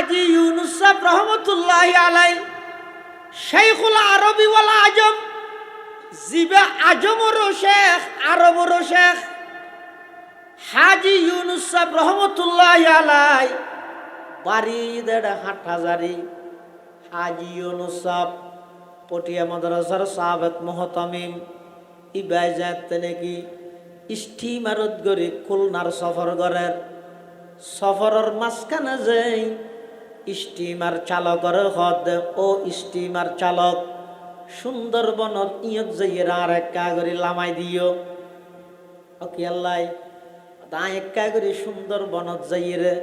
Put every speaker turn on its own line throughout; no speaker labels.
হাজী ইউনুস সাহেব রহমতুল্লাহি আলাইহি শাইখুল আরবি ওয়াল আজম, জিবে আজমরও শেখ আরবরও শেখ। হাজী ইউনুস সাহেব রহমতুল্লাহি আলাইহি বাড়ি দেড় হাটহাজারি। হাজী ইউনুস সাহেব পটিয়া মাদ্রাসার সাবেক মুহতামিম। ইবাই যাতে নাকি স্টিমারত গড়ি খুলনার সফর গড়ের। সফরের মাঝখানে যেই স্টিমার চালকের হদ ও স্টিমার চালক সুন্দরবনের ইয়ত যাইয়ের আর একা করে লামাই দিও। ওকে আল্লাহ তা একা করে সুন্দরবনত যাইয়েরে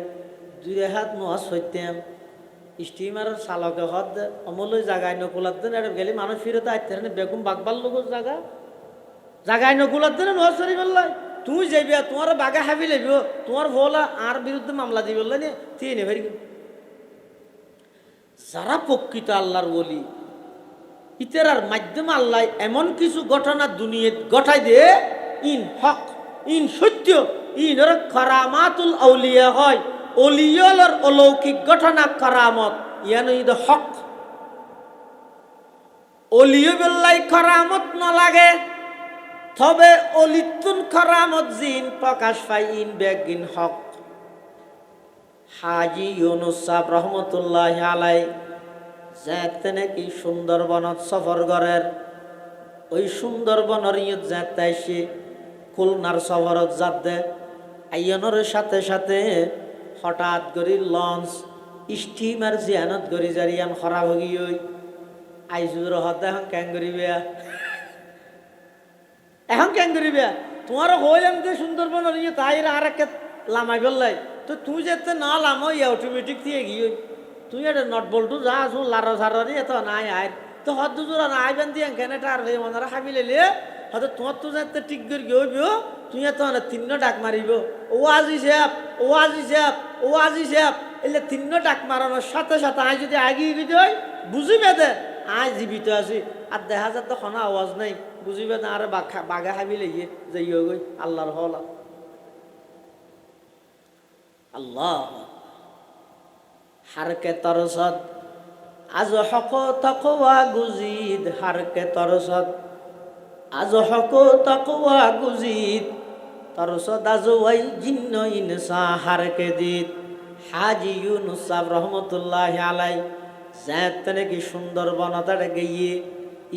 2 হাত নোয়াজ হইতাম। স্টিমারের চালকে হদ অমূল্য জায়গায় নকুলার দিন আর গেলে মানুষ ফিরতে আইতে বেগুম বাগবার লোক জায়গায় নকুলার দিন নোয়াজ সরি বললাই তুই যাবি তোমার বাগা হাবি লাগব তোমার ভোলা আর বিরুদ্ধে মামলা দিবি বললাই নি তুই নে ভারি। যারা প্রকৃত আল্লাহর ওলি ইতেরার মাধ্যমে আল্লাহ এমন কিছু ঘটনা দুনিয়াত ঘটাই দিয়ে ইন হক ইন সত্য ইন কারামাতুল আউলিয়া হয়। অলিয়লর অলৌকিক ঘটনা কারামত ইয়ান ইদ হক। অলিয় বেল্লাই কারামত ন লাগে, তবে অলিতুন কারামত জিন প্রকাশ পাই ইন বেগিন হক। হাজী ইউনুস সাহেব রহমতুল্লাহি আলাইহি যাতে নাকি সুন্দরবনত সফর করের। ওই সুন্দরবনের ইয়ত যাতে আইসে খুলনার সফরত যাতে আইয়নের সাথে সাথে হঠাৎ করে লঞ্চ স্টিমার জিয়ানত গড়ি জারিয়ান খরাব হয়ে গিয়ে আইসুর হতে এখন ক্যাং করিবে এখন ক্যাং করিবে তোমার হইলাম যে সুন্দরবনের ইয়ে তাই আর এক লামাই ফেললাই তো তুই যেতে না লামো অটোমেটিক দিয়ে গিয়ে তুই এটা নট বল্টু যা আসু লারা সারি এত নাই আয় তো হদ দুজোরা না আইবেন দিয়ে কেনেটা আর হয়ে মনারা হাবি লেলে হয়তো তোমার তো যাতে টিক করে গিয়ে তুই এত তিন ডাক মারিব ও আজি সাহেব ও আজি সাহেব ও আজি সাহেব এলে 3 ডাক মারানোর সাথে সাথে আই যদি আগিয়ে গিয়ে হয় বুঝিবে দে আয় জীবিত আছি আর দেখা যাত তো কোনো আওয়াজ নাই বুঝিবে না আরে বাঘা হাবি লেগে যাই গই আল্লাহর হল আল্লাহ হারকে তরসদ আজ হক তকওয়া গুজিদ হারকে তরসদ আজ হক তকওয়া গুজিদ তরসদ আজ ওয়াই জিন্ন ইনসা হারকে দিত। হাজী ইউনুস সাহেব রহমতুল্লাহি আলাইহি যাতে নাকি সুন্দরবনতারে গিয়ে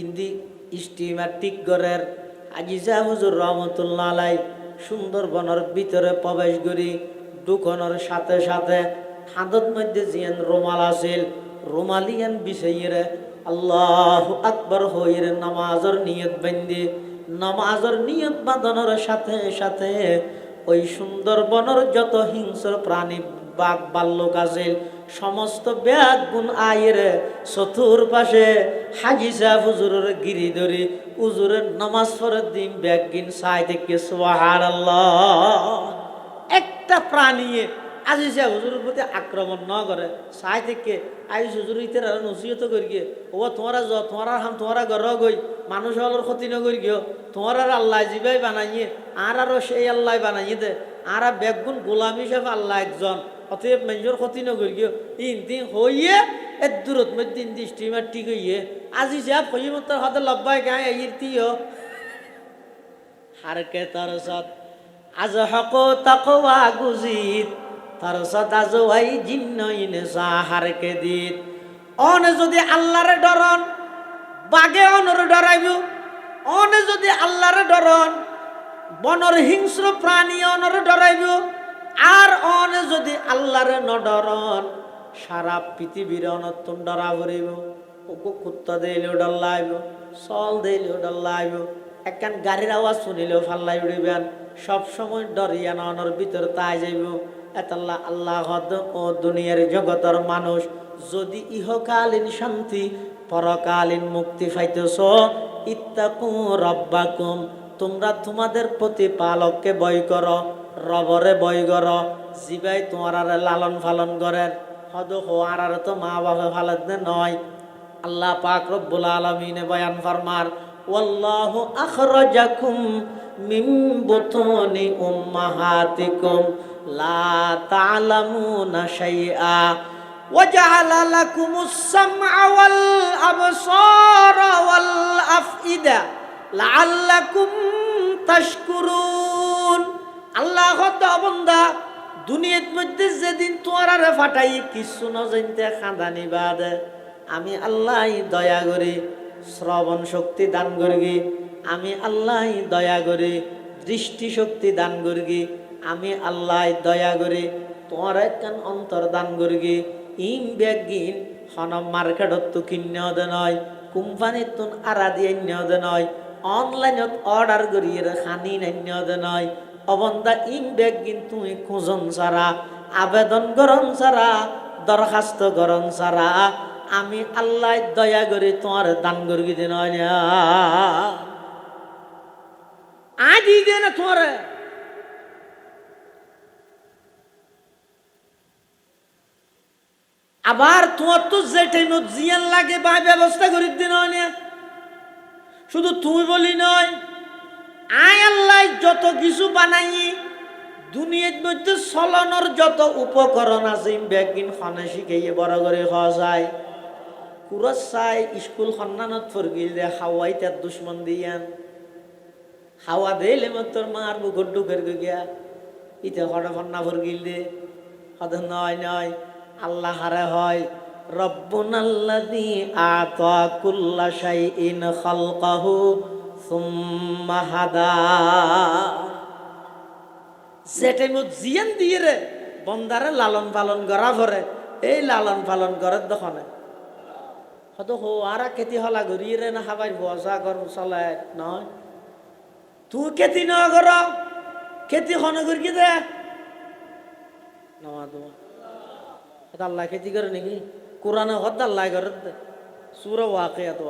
ইন্দি স্টিমার টিক গড়ের হাজী সাহেব হুজুর রহমতুল্লাহ আলাইহি সুন্দরবনের ভিতরে প্রবেশ করি ঢুকানোর সাথে সাথে হাতত মধ্যে জিয়ান রুমাল আছিল রুমালিয়ান বিছাইয়ে আল্লাহু আকবার হইরে নামাজের নিয়ত বান্ধি নামাজের নিয়ত বাঁধানোর সাথে সাথে ওই সুন্দরবনের যত হিংস্র প্রাণী বাঘ বাল্যক আছিল সমস্ত ব্যাগ গুণ আইরে চতুর্পাশে হাজী সাহেব হুজুরের গিরি ধরি হুজুরের নামাজ পড়ার দিন ব্যাগ গিন চাই থেকে সুবহানাল্লাহ। একটা প্রাণীয়ে আজি সাহেব হুজুরের প্রতি আক্রমণ ন করে চাই থেকে আইস হুজুর ইতে নসিহত করি গিয়ে ও তোমারা তোমার হাম তোমারা ঘর গই মানুষ হলোর ক্ষতি নকরি গিয়ে তোমার আর আল্লাহ জিবাই বানাইয়ে আর আরো সেই আল্লাহ বানাইয়ে দে আর বেগুন গোলাম হিসাবে আল্লাহ একজন অতএব মেজর ক্ষতি নকরি গিয়ে ইন দিন হইয়ে এর দূরত মধ্যে দিন স্টিমার ঠিক হইয়ে আজি সাহেব হইমতার হাতে লব্বাই গায়ে ইরতিও হারকে তরসত আজ হক তাকওয়া গুজিদ তরসত আজ ওয়াই জিন্ন ইনসা হারকে দিত। অনে যদি আল্লাহরে ডরন বাগে অনরে ডরাইব অনে যদি আল্লাহরে ডরন বনর হিংস্র প্রাণী অনরে ডরাইব আর অনে যদি আল্লাহরে ন ডরন সারা পৃথিবীর অনতুন ডরা ভরিব ওকে কুত্তা দিলেও ডর লাইব চল দিলেও ডর লাইব একখান গাড়ির আওয়াজ শুনিলেও ফাল্লাই উড়িবেন সবসময় ডরিয়ান অনর ভিতর তাই যাইব এতাল্লাহ আল্লাহ ও দুনিয়ার জগতের মানুষ যদি ইহকালীন শান্তি পরকালীন মুক্তি পাইতেছ ইত্তাকু রব্বাকুম তোমরা তোমাদের প্রতিপালককে ভয় করো রবরে ভয় করো জিবাই তোমার লালন পালন করেন হদ হওয়ার আর তো মা বাবা ফালাদ নয়। আল্লাহ পাক রব্বুল আলামিনে বয়ান ফরমার ওয়াল্লাহু আখরাজাকুম মিন বুতুনি উম্মাহাতিকুম লা তা'লামুনা শাইআ وجعل لكم السمع والأبصار والأفئدة لعلكم تشكرون আল্লাহ কথা বন্দা দুনিয়ার মধ্যে যেদিন তোমার ফাটাই কিছু ন জানতে খাঁদানি বাদ আমি আল্লাহ দয়া করে শ্রবণ শক্তি দান করগি আমি আল্লাহ দয়া করে দৃষ্টি শক্তি দান করগি আমি আল্লাহ দয়া করে তোমার একখান অন্তর দান করগি ইম ব্যাগিন হন মার্কেটত তো কিনে দে নয় কোম্পানির তুন আড়া দিয়ে দে নয় অনলাইনত অর্ডার করিয়ে খানি নান্য দে নয় অবন্দা ইম ব্যাগিন তুমি খুঁজন ছাড়া আবেদন গরম ছাড়া দরখাস্ত গরম ছাড়া আমি আল্লাহ দয়া করে তোমার দান করগি দে নয় আদি দে না তোমার আবার তোমার তো যে টাইমত জিয়ান লাগে বা ব্যবস্থা করি দিন শুধু তুমি বলি নয় আয় আল্লাহ যত কিছু বানাই দুনিয়ার মধ্যে চলনের যত উপকরণ আছে ব্যাগিন খনে শিখাইয়ে বড় করে খাওয়া যায় কুরস চাই স্কুল সন্ধানত ফরগিল দে হাওয়াই তার দুশ্মন দিয়ান হাওয়া দিলে তোর মার বুকুর ডুকের গিয়া ইতে হঠাৎ ফন্না ফরগিল দে হদ নয় নয় আল্লাহ হারে হয় রব্বুনাল্লাযী আতা কুল্লা শাইইন খালকাহু সুম্মা হাদা যেটাই মত জিয়ান দিয়ে রে বন্দারে লালন পালন করা পরে এই লালন পালন করে দখনে হয়তো হো আর খেতি হলা ঘুরিয়ে রে না খাবার বসা কর চলায় নয় তুই খেতি ন কর খেতি হনে ঘুরি দে নমা তোমা আল্লাহ খেতি করে নাকি কোরআনে হদ আল্লাহ করে সূরা ওয়াকিয়া তো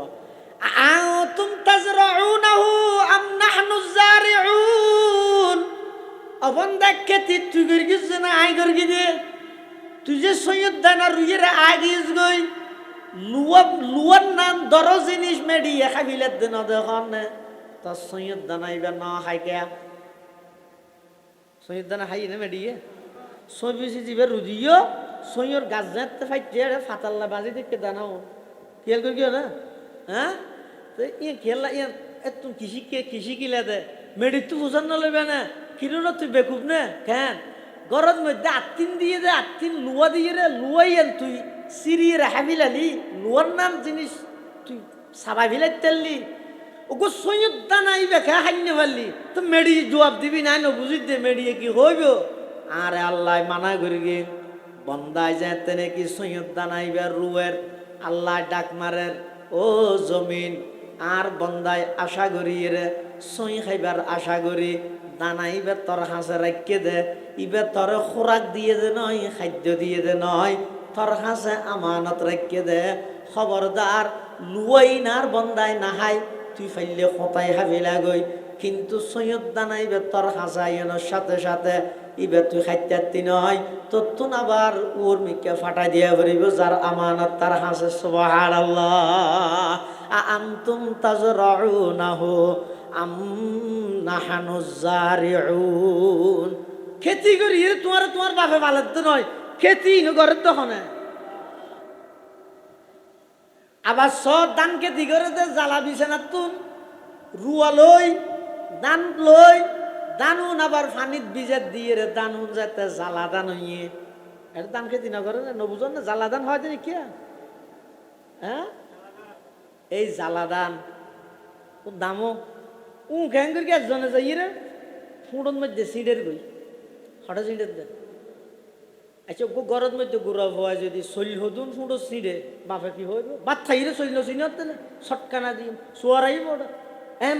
আনতুম তাজরাউনাহু আম নাহনু যারিউন অবন্দা খেতি তুই করে গিস না আই করে দে তুই যে সৈয়দ দানা রুইয়ের আগিস গই লুয়ার নাম দর জিনিস মেডি খাবিলে দেন দেখুন তা সৈয়দ দানা এবার না খাই কে সৈয়দ দানা খাই না মেডিয়ে সবিসি জিবে রুজিও সৈয়র গাছ যাতে ফাইতে ফাতাল্লা বাজি দেখতে দানাও খেয়াল করি না হ্যাঁ তো ইয়ে খেলা ইয়ে তুমি কৃষি কিলে দে মেডি তো বুঝান না লইবে না কিনো না তুই বেকুব না কেন গরম মধ্যে আত্মিন দিয়ে দে আত্মিন লুয়া দিয়ে রে লুয়াইয়েন তুই সিরিয়ে রে হাবিলালি লুয়ার নাম জিনিস তুই সাবা ভিলাই তেললি ওগো সৈয়দ দানাই বেখা হাইনে পারলি তো মেডি জবাব দিবি নাই না বুঝি দে মেডিয়ে কি হইব আরে আল্লাহ মানা করি গে বন্দায় যেতে নাকি সৈয়দ দানাইবার রুয়ের আল্লাহ ডাক মারের ও জমিন আর বন্দায় আশা করি রে সই খাইবার আশা করি দানাইবার তোর হাঁসে রাখিয়ে দে ইবার তোর খোরাক দিয়ে দে নয় খাদ্য দিয়ে দে নয় তোর হাঁসে আমানত রাখিয়ে দে খবরদার লুয়াই নার বন্দায় নাহাই তুই ফাইলে খতাই হাবিলা গই কিন্তু সৈয়দ দানাইবার তোর হাঁসাইনের সাথে সাথে ইবে তুই খাইতে নয় তো তুন আবার ওর মিকে ফাটাই দিয়া পারিব যার আমানত তার হাসে সুবহানাল্লাহ আনতুম তাজরাউনাহু আম নাহনু যারিউন খেতি করি তোমার বাপে বালাতে নয় খেতি ঘরের দখনে আবার সব ধান খেতি করে দে জ্বালা বিছানা তুন রুয়া লই ধান লই দানুন আবার ফানিত বিজাত দিয়ে রে দানুন যাতে জ্বালা দান হইয়ে এটা দান খেতি না করে না বুঝুন না জ্বালা দান হয় জানি কিয়া হ্যাঁ এই জ্বালা দান ও দামও ঘ্যাং করে একজনে যাই রে ফুঁড়োর মধ্যে সিঁড়ের গই হঠাৎ সিঁড়ের দেন আচ্ছা ও গরর মধ্যে গুড়া হয় যদি শৈল হদুন ফুঁড়ো সিঁড়ে বাপে কি হইব বাদ থাইরে শৈল চিনত না ছটকানা দিন সোয়ারাই বড়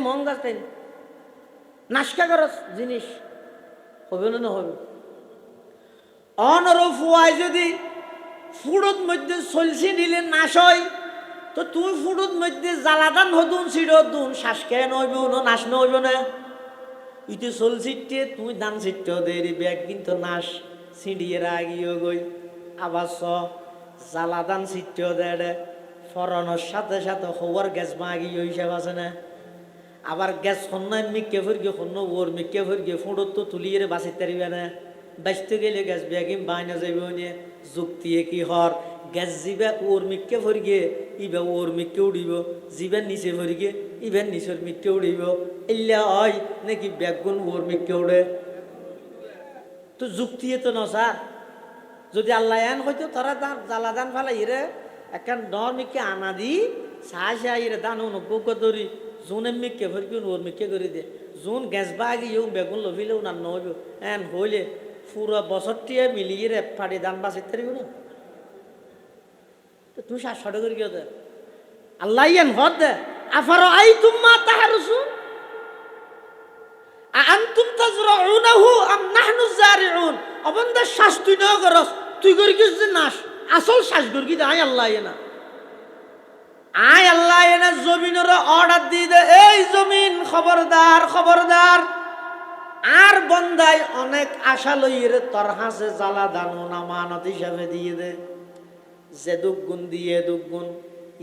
মন গাছ তাই নাশকা করস জিনিস হবে না হবে অনরফুয়ায় যদি ফুড়োর মধ্যে চলছি দিলে নাশ হয় তো তুই ফুড়োর মধ্যে জ্বালাদান হদুন সিঁড় দুন শ্বাস খেয়ে নইব না নাশ নইব না ইতে চলছিটে তুই দান ছিটতে দেরি ব্যাগ কিন্তু নাশ সিঁড়িয়ে আগিয়ে গই আবার জ্বালাদান ছিটতে দেয় ফরানোর সাথে সাথে হওয়ার গ্যাস মাগিয়ে হিসাব আছে না আবার গ্যাস সন্ন্যায় মিকে ফুরগে সন্ন ওর মিকে ফুরগে ফুঁড়ত তো তুলিয়ে বাঁচিতে পারিবে না বাঁচতে গেলে গ্যাস ব্যাগিম বাইনা যাইব যুক্তি কি হর গ্যাস জিবা ওর মিক্কে ভরিগে ইবা ওর মিক্কে উড়িব, জিবার নিচে ভরিগে ইবার নিচের মিক্কে উড়িব। ইল্লা হয় নাকি ব্যাগুন ওর মিক্কে উড়ে? তো যুক্তিয়ে তো নসা। যদি আল্লাহ এন হয়তো তারা জ্বালা দান ফালাই রে একটা নর মিক্কে আনা দি সাহসে আইরে দান অনুভব ধরি জোনে মিক্কে ভরকি ওর মিক্কে করে দে। জোন গ্যাস বা আগে বেগুন লভিলেও না নহইব এন হইলে পুরো বছরটিয়ে মিলিয়ে রে ফাড়ি দান বাঁচিতে পারিব না। তুমি শ্বাসটা করে গিয়ে দে আল্লাহ এন হদ দে আফার আই তুম্মা তাহারুসু আনতুম তাজরাউনাহু আম নাহনু জারিউন। অবন্দা শ্বাস তুই না করস, তুই করি কিছু নাশ আসল শ্বাস করি দে। আয় আল্লাহ এনা, আয় আল্লাহ এনা জমিনের অর্ডার দিয়ে দে, এই জমিন খবরদার খবরদার। আর বন্দায় অনেক আশা লইয়ে তোর হাসে জ্বালা দানো না মানত হিসাবে দিয়ে দে। যে দুগুণ দিয়ে দুগুণ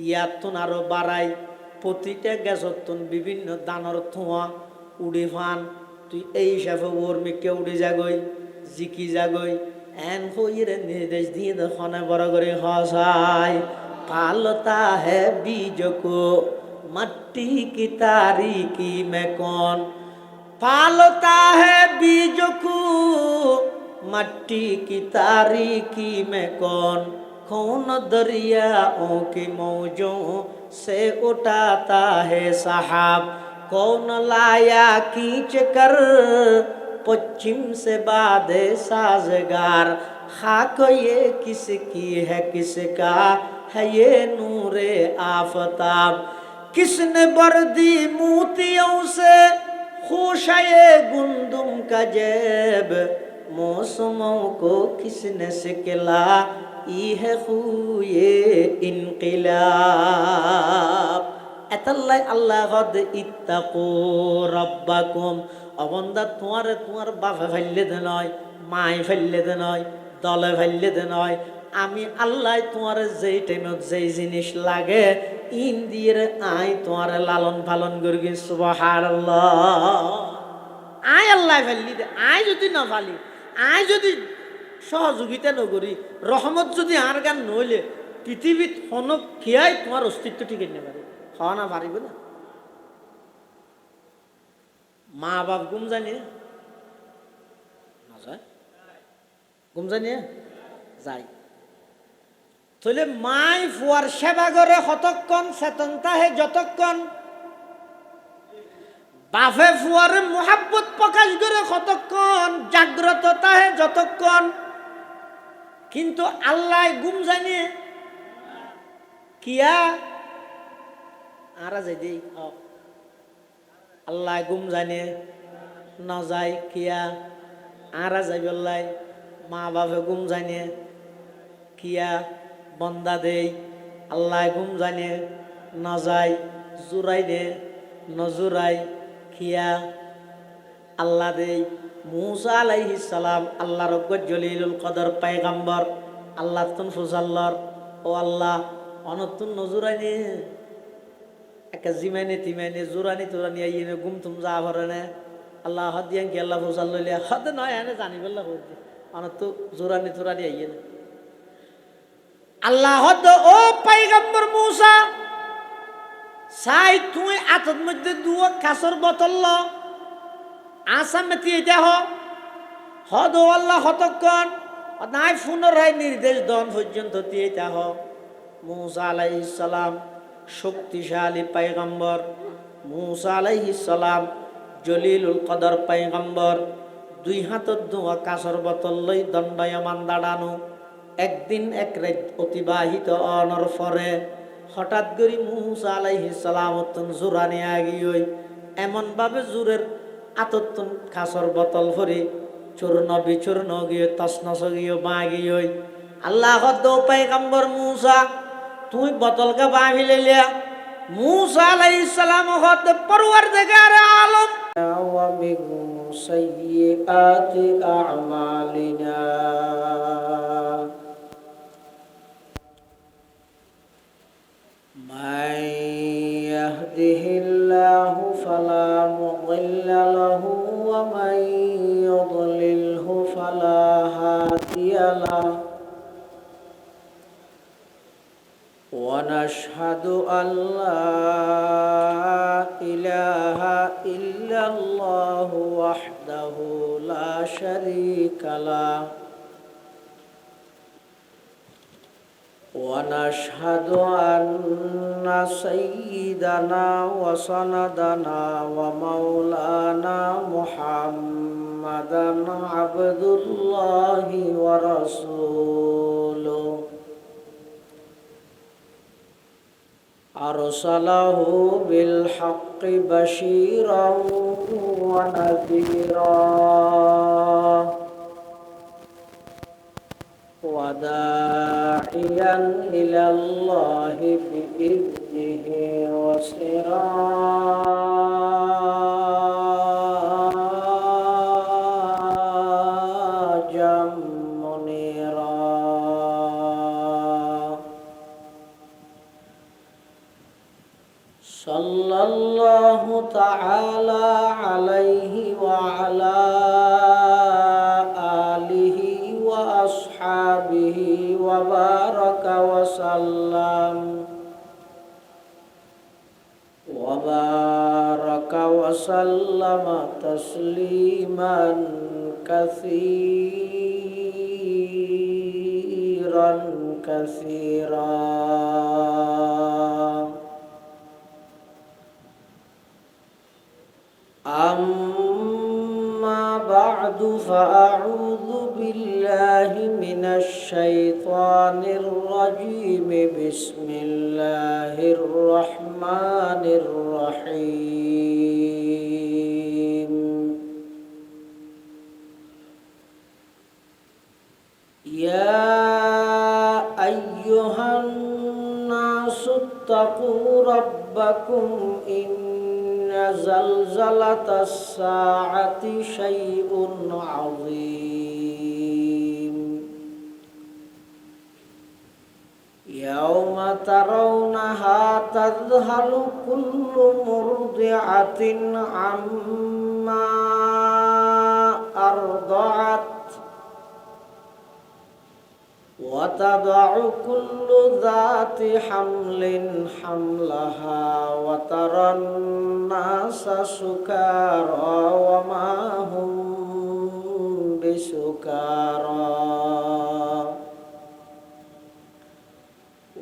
ইয়াতুন আরো বাড়াই। প্রতিটা গ্যাসতুন বিভিন্ন দানর ধোঁয়া উড়ে ফান। তুই এই হিসাবে ওর মিকে উড়ে যাগই জিকি যাগই এন হইরে নির্দেশ দিয়ে দে বড় করে হসাই। পালতা হে বীজ কো মাটি কি তারিকি মে কোন, पालता है बीज को मट्टी की तारीकी में कौन, कौन दरियाओं की मौजों से उठाता है सहाब, कौन लाया खींच कर पश्चिम से बादे साजगार, खाक ये किसकी है किसका है ये नूरे आफताब, किसने बर्दी मोतियों से खुशाये गुंदुम का जेब, मौसमों को किसने सिकला ई है खुये इनकिलाब। এতাল্লাই আল্লাহ গদ ইত্তাকু রব্বাকুম। অবন্দা তোমার বাপে ফেললে দে নয়, মায় ফেললে দে নয়, দলে ফেললে দে নয়। আমি আল্লাহ তোমার যেই টাইমত যেই জিনিস লাগে ইন দিয়ে আই তোমার লালন পালন করি। সুবহানাল্লাহ। আয় আল্লাহ ফেললি দে, আয় যদি না ফালি, আয় যদি সহযোগিতা নকরি, রহমত যদি আর গান নইলে পৃথিবীত হনক খেয়াই তোমার অস্তিত্ব ঠিক না পারে, হওয়া না পারিব না। মা বাপ গুম জানিয়ে গুম জানিয়ে যাই তাহলে মাই ফুয়ার সেবা করে কতক্ষণ, চেতনতা হে যতক্ষণ, বাপে ফুয়ারে মোহাব্বত প্রকাশ করে কতক্ষণ, জাগ্রততা হে যতক্ষণ। কিন্তু আল্লাহ গুম জানিয়ে কিয়া আরা যাই দেই আল্লাহ গুম জানিয়ে না যায় কিয়া আরা যাই বললাই। মা বাপে গুম জানিয়ে কিয়া বন্দা দেই, আল্লাহ গুম জানিয়ে না যায় জুরাই দে নজুরাই খিয়া আল্লাহ দেই। মুসা আলাইহিস সালাম আল্লাহ রব্বুল জলিলুল কদর পয়গম্বর আল্লাহ তুন ফুসাল্লার ও আল্লাহ অনতুন নজুরাই নে একা জিমাইনে তিমাইনে জুরানি তুরানি আইনে গুম তুম যা ভরনে আল্লাহ হদিয়ান কি আল্লাহ ফুসাল্লাহ হদ নয় এনে জানি বললা হদি অনতু জুরানি তুরানি আইনে আল্লাহ হদ ও পয়গম্বর মুসা সাই তুই আতর মধ্যে দুয়া কাসর বোতল ল আসাম মেতিয়ে দেহ হদ আল্লাহ হতক্ষণ নাই পুনরায় নির্দেশ দন পর্যন্ত দিয়ে দেহ। মুসা আলাইহিস সালাম শক্তিশালী পয়গম্বর, মুসা আলাইহিস সালাম জলিলুল কদর পয়গম্বর, দুই হাতত দুয়া কাসর বোতল লই দণ্ডায়মান দাঁড়ানো। একদিন এক রাত অতিবাহিত অনর পরে হঠাৎ করে মুসা আলাইহিস সালাম জোরানি আগিয়ে এমন ভাবে জোরের আতত্তন খাসর বোতল ভরে চূর্ণ বিচূর্ণ গিয়ে তসনস গিয়ে বাগিয়ে আল্লাহ পয়গম্বর মুসা তুই বোতলকে বাঁধি লিয়া। মুসা আলাইহিস সালাম হদ পরওয়ারদিগার আলম ওয়া মিন সাইয়্যাতি আমালিনা من يهده الله فلا مضل له ومن يضلله فلا هادي له ونشهد أن لا إله إلا الله وحده لا شريك له ونشهد أن سيدنا وسندنا ومولانا محمدا عبد الله ورسوله أرسله بالحق بشيرا ونذيرا وداعيا إلى الله بإذنه وسراجا منيرا صلى الله تعالى عليه وعلى آله وأصحابه وبارك وسلم تسليما كثيرا كثيرا. أما بعد فأعوذ بالله من الشيطان الرجيم بسم الله الرحمن الرحيم. يا أيها الناس اتقوا ربكم إن زلزلة الساعة شيء عظيم يوم ترونها تذهل كل مرضعة عما أرضعت وتضع كل ذات حمل حملها وترى الناس سكارى وما هم بسكارى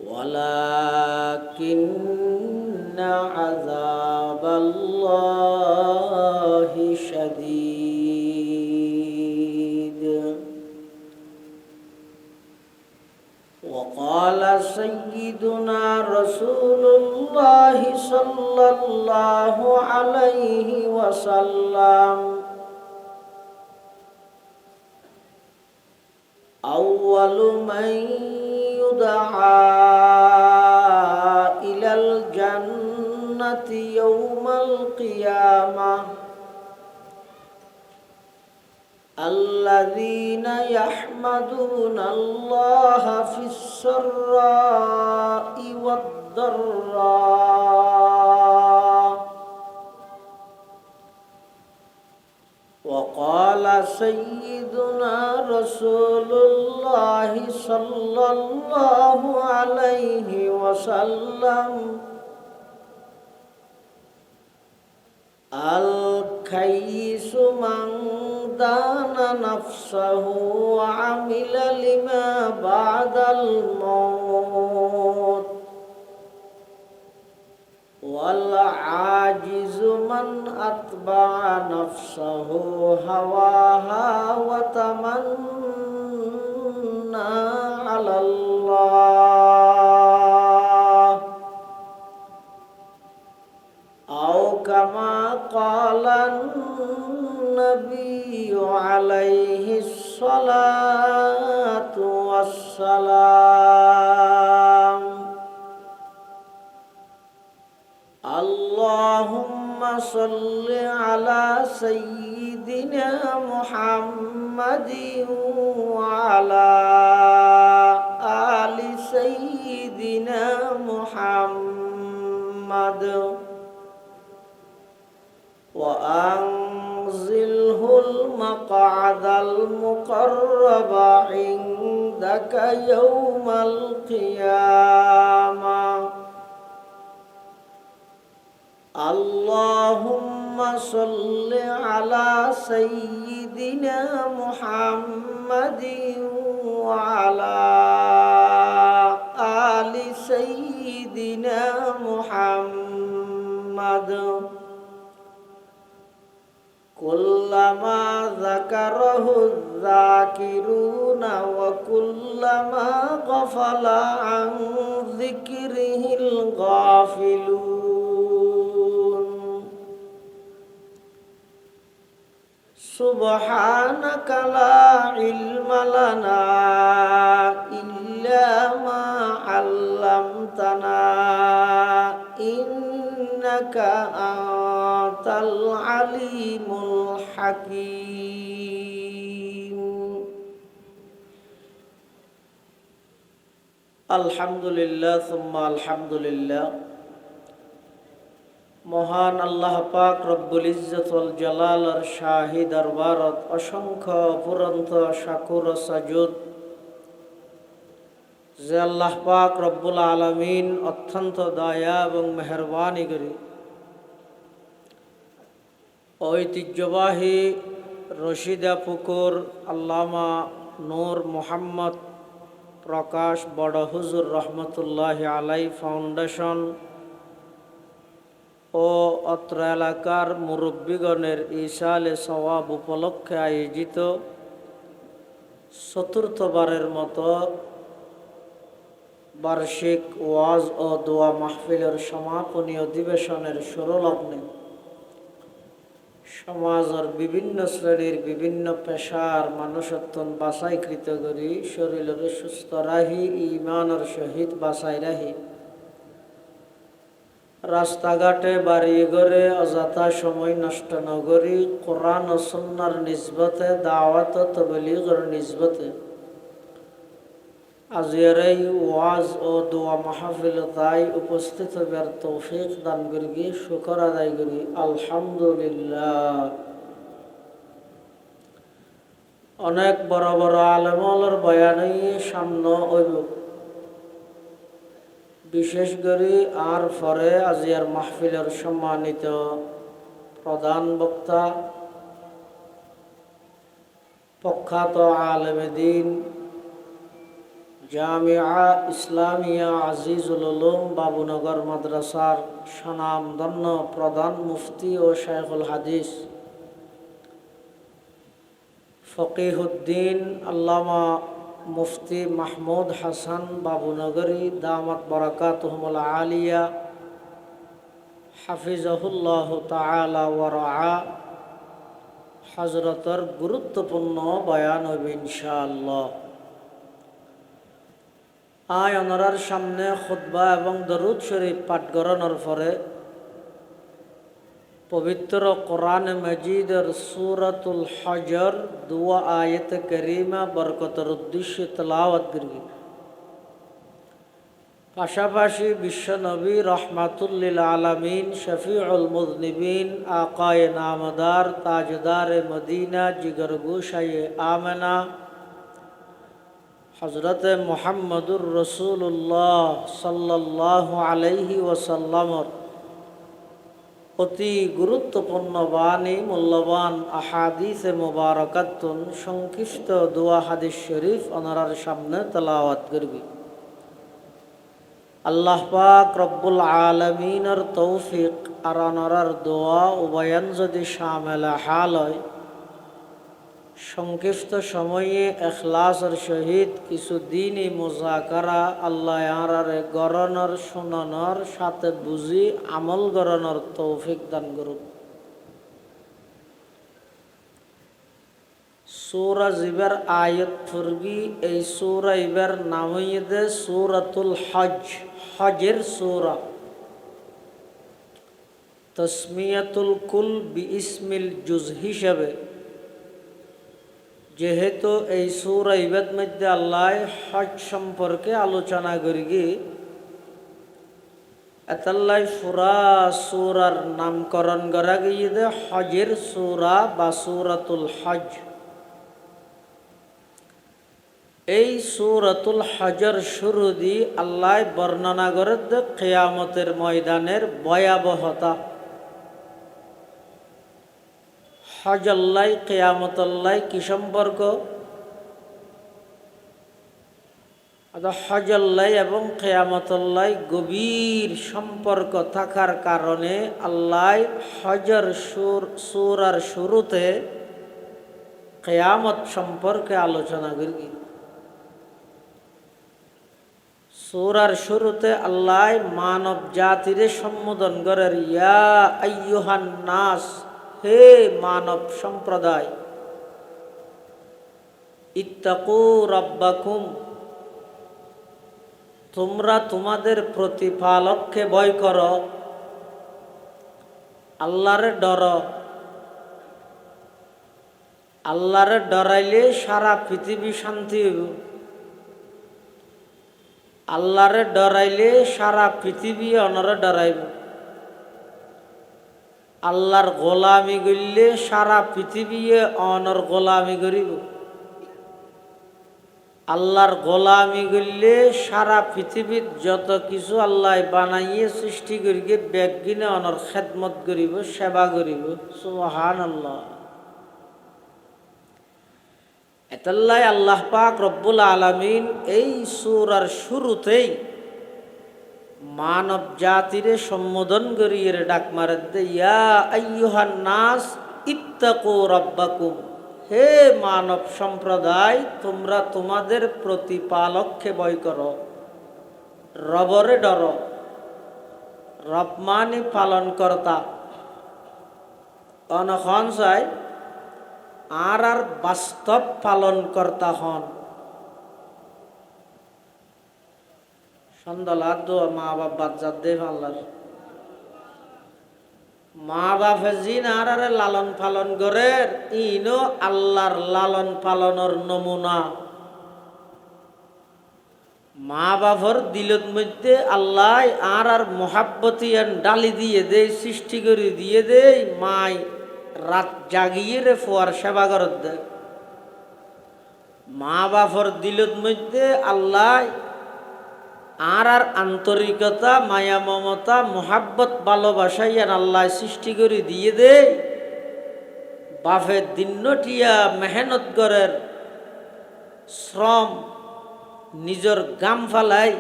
ولكن عذاب الله شديد. وقال سيدنا رسول الله صلى الله عليه وسلم أول من يدعى إلى الجنة يوم القيامة الذين يحمدون الله في السراء والضراء. وقال سيدنا رسول الله صلى الله عليه وسلم الكيس من دان نفسه وعمل لما بعد الموت والعاجز من أتبع نفسه هواها وتمنى على الله أو كما قال النبي عليه الصلاة والسلام. اللهم صل على سيدنا محمد وعلى آل سيدنا محمد وأنزله المقعد المقرب عندك يوم القيامة سيدنا محمد وعلى آل سيدنا محمد كلما ذكره الذاكرون وكلما غفل عن ذكره الغافلون سبحانك لا علم لنا إلا ما علمتنا إنك أنت العليم الحكيم الحمد لله ثم الحمد لله মহান আল্লাহ পাক রব্বুল ইজ্জত ওয়াল জালালের শাহী দরবারত অসংখ্য অপুরন্ত শাকুর ও সাজুদ যে আল্লাহ পাক রব্বুল আলামিন অত্যন্ত দয়া এবং মেহেরবানি করে ঐতিহ্যবাহী রশিদা পুকুর আল্লামা নূর মোহাম্মদ প্রকাশ বড় হুজুর রহমতুল্লাহ আলাই ফাউন্ডেশন ও অত্র এলাকার মুরব্বীগণের ইসালে সওয়াব উপলক্ষে আয়োজিত চতুর্থবারের মতো বার্ষিক ওয়াজ ও দোয়া মাহফিলের সমাপনী অধিবেশনের সুরলগ্নে সমাজের বিভিন্ন শ্রেণীর বিভিন্ন পেশার মানুষত্বন বাছাইকৃত করি শরীরের সুস্থ রাহি ইমানের সহিত বাছাই রাহি রাস্তাঘাটে বাড়ি ঘরে অযথা সময় নষ্ট নগরী কোরআন ও সুন্নাহর নিসবতে দাওয়াত ও তাবলীগের নিসবতে আজকের এই ওয়াজ ও দোয়া মাহফিল তাই উপস্থিত হবার তৌফিক দান করি শুকর আদায় করি আলহামদুলিল্লাহ। অনেক বড় বড় আলেমর বয়ানই সামনে হইব, বিশেষ করে আর পরে আজিয়ার মাহফিলের সম্মানিত প্রধান বক্তা প্রখ্যাত আলেমে দ্বীন জামিয়া ইসলামিয়া আজিজুল উলুম বাবুনগর মাদ্রাসার স্বনামধন্য প্রধান মুফতি ও শাইখুল হাদিস ফকিহুদ্দিন আল্লামা মুফতি মাহমুদ হাসান বাবুনগরী দামাত বারাকাতুহুমুল আলিয়া হাফিজাহুল্লাহ তাআলা ওয়া রাআ হযরতের গুরুত্বপূর্ণ বয়ান হবে ইনশাআল্লাহ। আয় ওনার সামনে খুতবা এবং দরুদ শরীফ পাঠ করানোর পরে পবিত্র কোরআন মজিদের সূরাতুল হজর দুয়া আয়াত কারিমা বরকতের উদ্দেশ্যে তেলাওয়াত করবে। পাশাপাশি বিশ্বনবী রহমাতুল লিল আলামিন শফিউল মুযনিবিন আকায়ে নামদার তাজদারে মদিনা জিগরগোশায়ে আমেনা হযরত মুহাম্মদুর রাসূলুল্লাহ সাল্লাল্লাহু আলাইহি ওয়াসাল্লামর অতি গুরুত্বপূর্ণ বাণী মূল্যবান আহাদিসে মুবারাকাতুন সংক্ষিপ্ত দোয়া হাদিস শরীফ ওনার সামনে তেলাওয়াত করবে। আল্লাহ পাক রব্বুল আলামিনের তৌফিক আর ওনার দোয়া উভয়ন যদি শামিল হাল হয়, সংক্ষিপ্ত সময়ে ইখলাসের সহিত কিছু দিনই মুযাকারা আল্লাহ আরারে গরণর শুনানোর সাথে বুঝি আমল গরণর তৌফিক দান করুক। সূরা জিবার আয়াত ফুরগি এই সূরা ইবার নাম হইছে সূরাতুল হজ, হজের সূরা। তসমিয়াতুল কুল বিইসমিল জুজ হিসাবে যেহেতু এই সূরা ইবার মধ্যে আল্লাহ হজ সম্পর্কে আলোচনা করি এতাল্লাই পুরা সূরার নামকরণ করা গিয়ে হজের সূরা বা সূরাতুল হজ। এই সূরাতুল হজর শুরু দি আল্লাহ বর্ণনা করে কিয়ামতের ময়দানের ভয়াবহতা। হজল্লাই কিয়ামতল্লাই কি সম্পর্ক? হজল্লাই এবং কিয়ামতল্লাই গভীর সম্পর্ক থাকার কারণে আল্লাহ হজর সূরার শুরুতে কিয়ামত সম্পর্কে আলোচনা করি। সূরার শুরুতে আল্লাহ মানব জাতিরে সম্বোধন করেন, ইয়া আইয়ুহান নাস, হে মানব সম্প্রদায়, ইত্তাকু রাব্বাকুম, তোমরা তোমাদের প্রতিপালককে ভয় করো, আল্লাহরে ডরো। আল্লাহরে ডরাইলে সারা পৃথিবী শান্তি হইব। আল্লাহরে ডরাইলে সারা পৃথিবী অনরে ডরাইব। আল্লাহর গোলামি করলে সারা পৃথিবী অনর গোলামি করিব। আল্লাহর গোলামি করলে সারা পৃথিবীর যত কিছু আল্লাহ বানাইয়ে সৃষ্টি করিকে ব্যাগিনে অনর খেদমত করিব, সেবা করিব। সুবহানাল্লাহ। এতাল্লাই আল্লাহ পাক রব্বুল আলামিন এই সূরার শুরুতেই মানব জাতিরে সম্বোধন করিয়ে ডাক মারে দে, ইয়া আইয়ুহান নাস ইত্তাকু রাব্বাকুম, হে মানব সম্প্রদায়, তোমরা তোমাদের প্রতিপালককে ভয় করো, রবরে ডরো। রব মানে পালন কর্তা। অনখন চাই আর বাস্তব পালন কর্তা হন। সন্ধ্যা দোয়া মা বাপ বাদ যাত দে আল্লাহর মা বাপে জিন আর লালন পালন করে, ইনো আল্লাহর লালন পালনের নমুনা। মা বাপর দিলত মধ্যে আল্লাহ আর মোহাব্বতি ডালি দিয়ে দেয়, সৃষ্টি করে দিয়ে দেয়। মাই রাত জাগিয়ে রে ফোয়ার সেবা করত দেয়। মা বাপর দিলত মধ্যে আল্লাহ আর আন্তরিকতা, মায়া, মমতা, মোহাব্বত, ভালোবাসাইয়ান আল্লাহ সৃষ্টি করে দিয়ে দে। বাপের দিনটিয়া মেহনত করের শ্রম, নিজের গাম ফালাই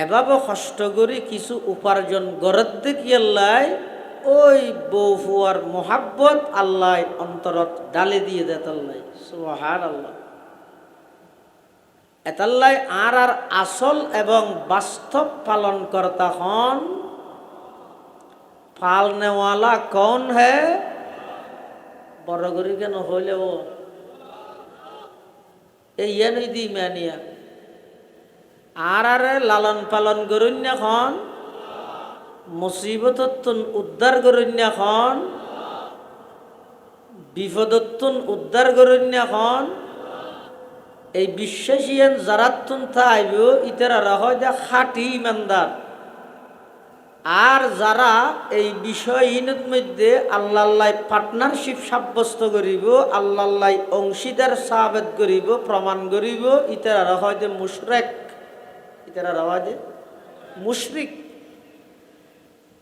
এভাবে কষ্ট করে কিছু উপার্জন গড়ত দেখি আল্লাহ ওই বউ ফুয়ার মোহাব্বত আল্লাহ অন্তরত ডালে দিয়ে দেত আল্লাহ। সুবহানাল্লাহ। এতাল্লাই আর আসল এবং বাস্তব পালন কর্তা হন। পালনেওয়ালা কौन है? বড় করি কেন হইলেও এই নই দি মানিয়া আর লালন পালন করুন না খন, মুসিবতত্তুন উদ্ধার করুন না খন, বিপদত্তুন উদ্ধার করুন না খন। এই বিশ্বাসীয়ান যারাতুন থাইব ইতারা হয় যা খাঁটি ইমানদার। আর যারা এই বিষয়হীনের মধ্যে আল্লাহ পার্টনারশিপ সাব্যস্ত করিব, আল্লাহ অংশীদার সাবেত করিব, প্রমাণ করিব, ইতারা হয় যে মুশরিক। ইতারা হয় যে মুশরিক।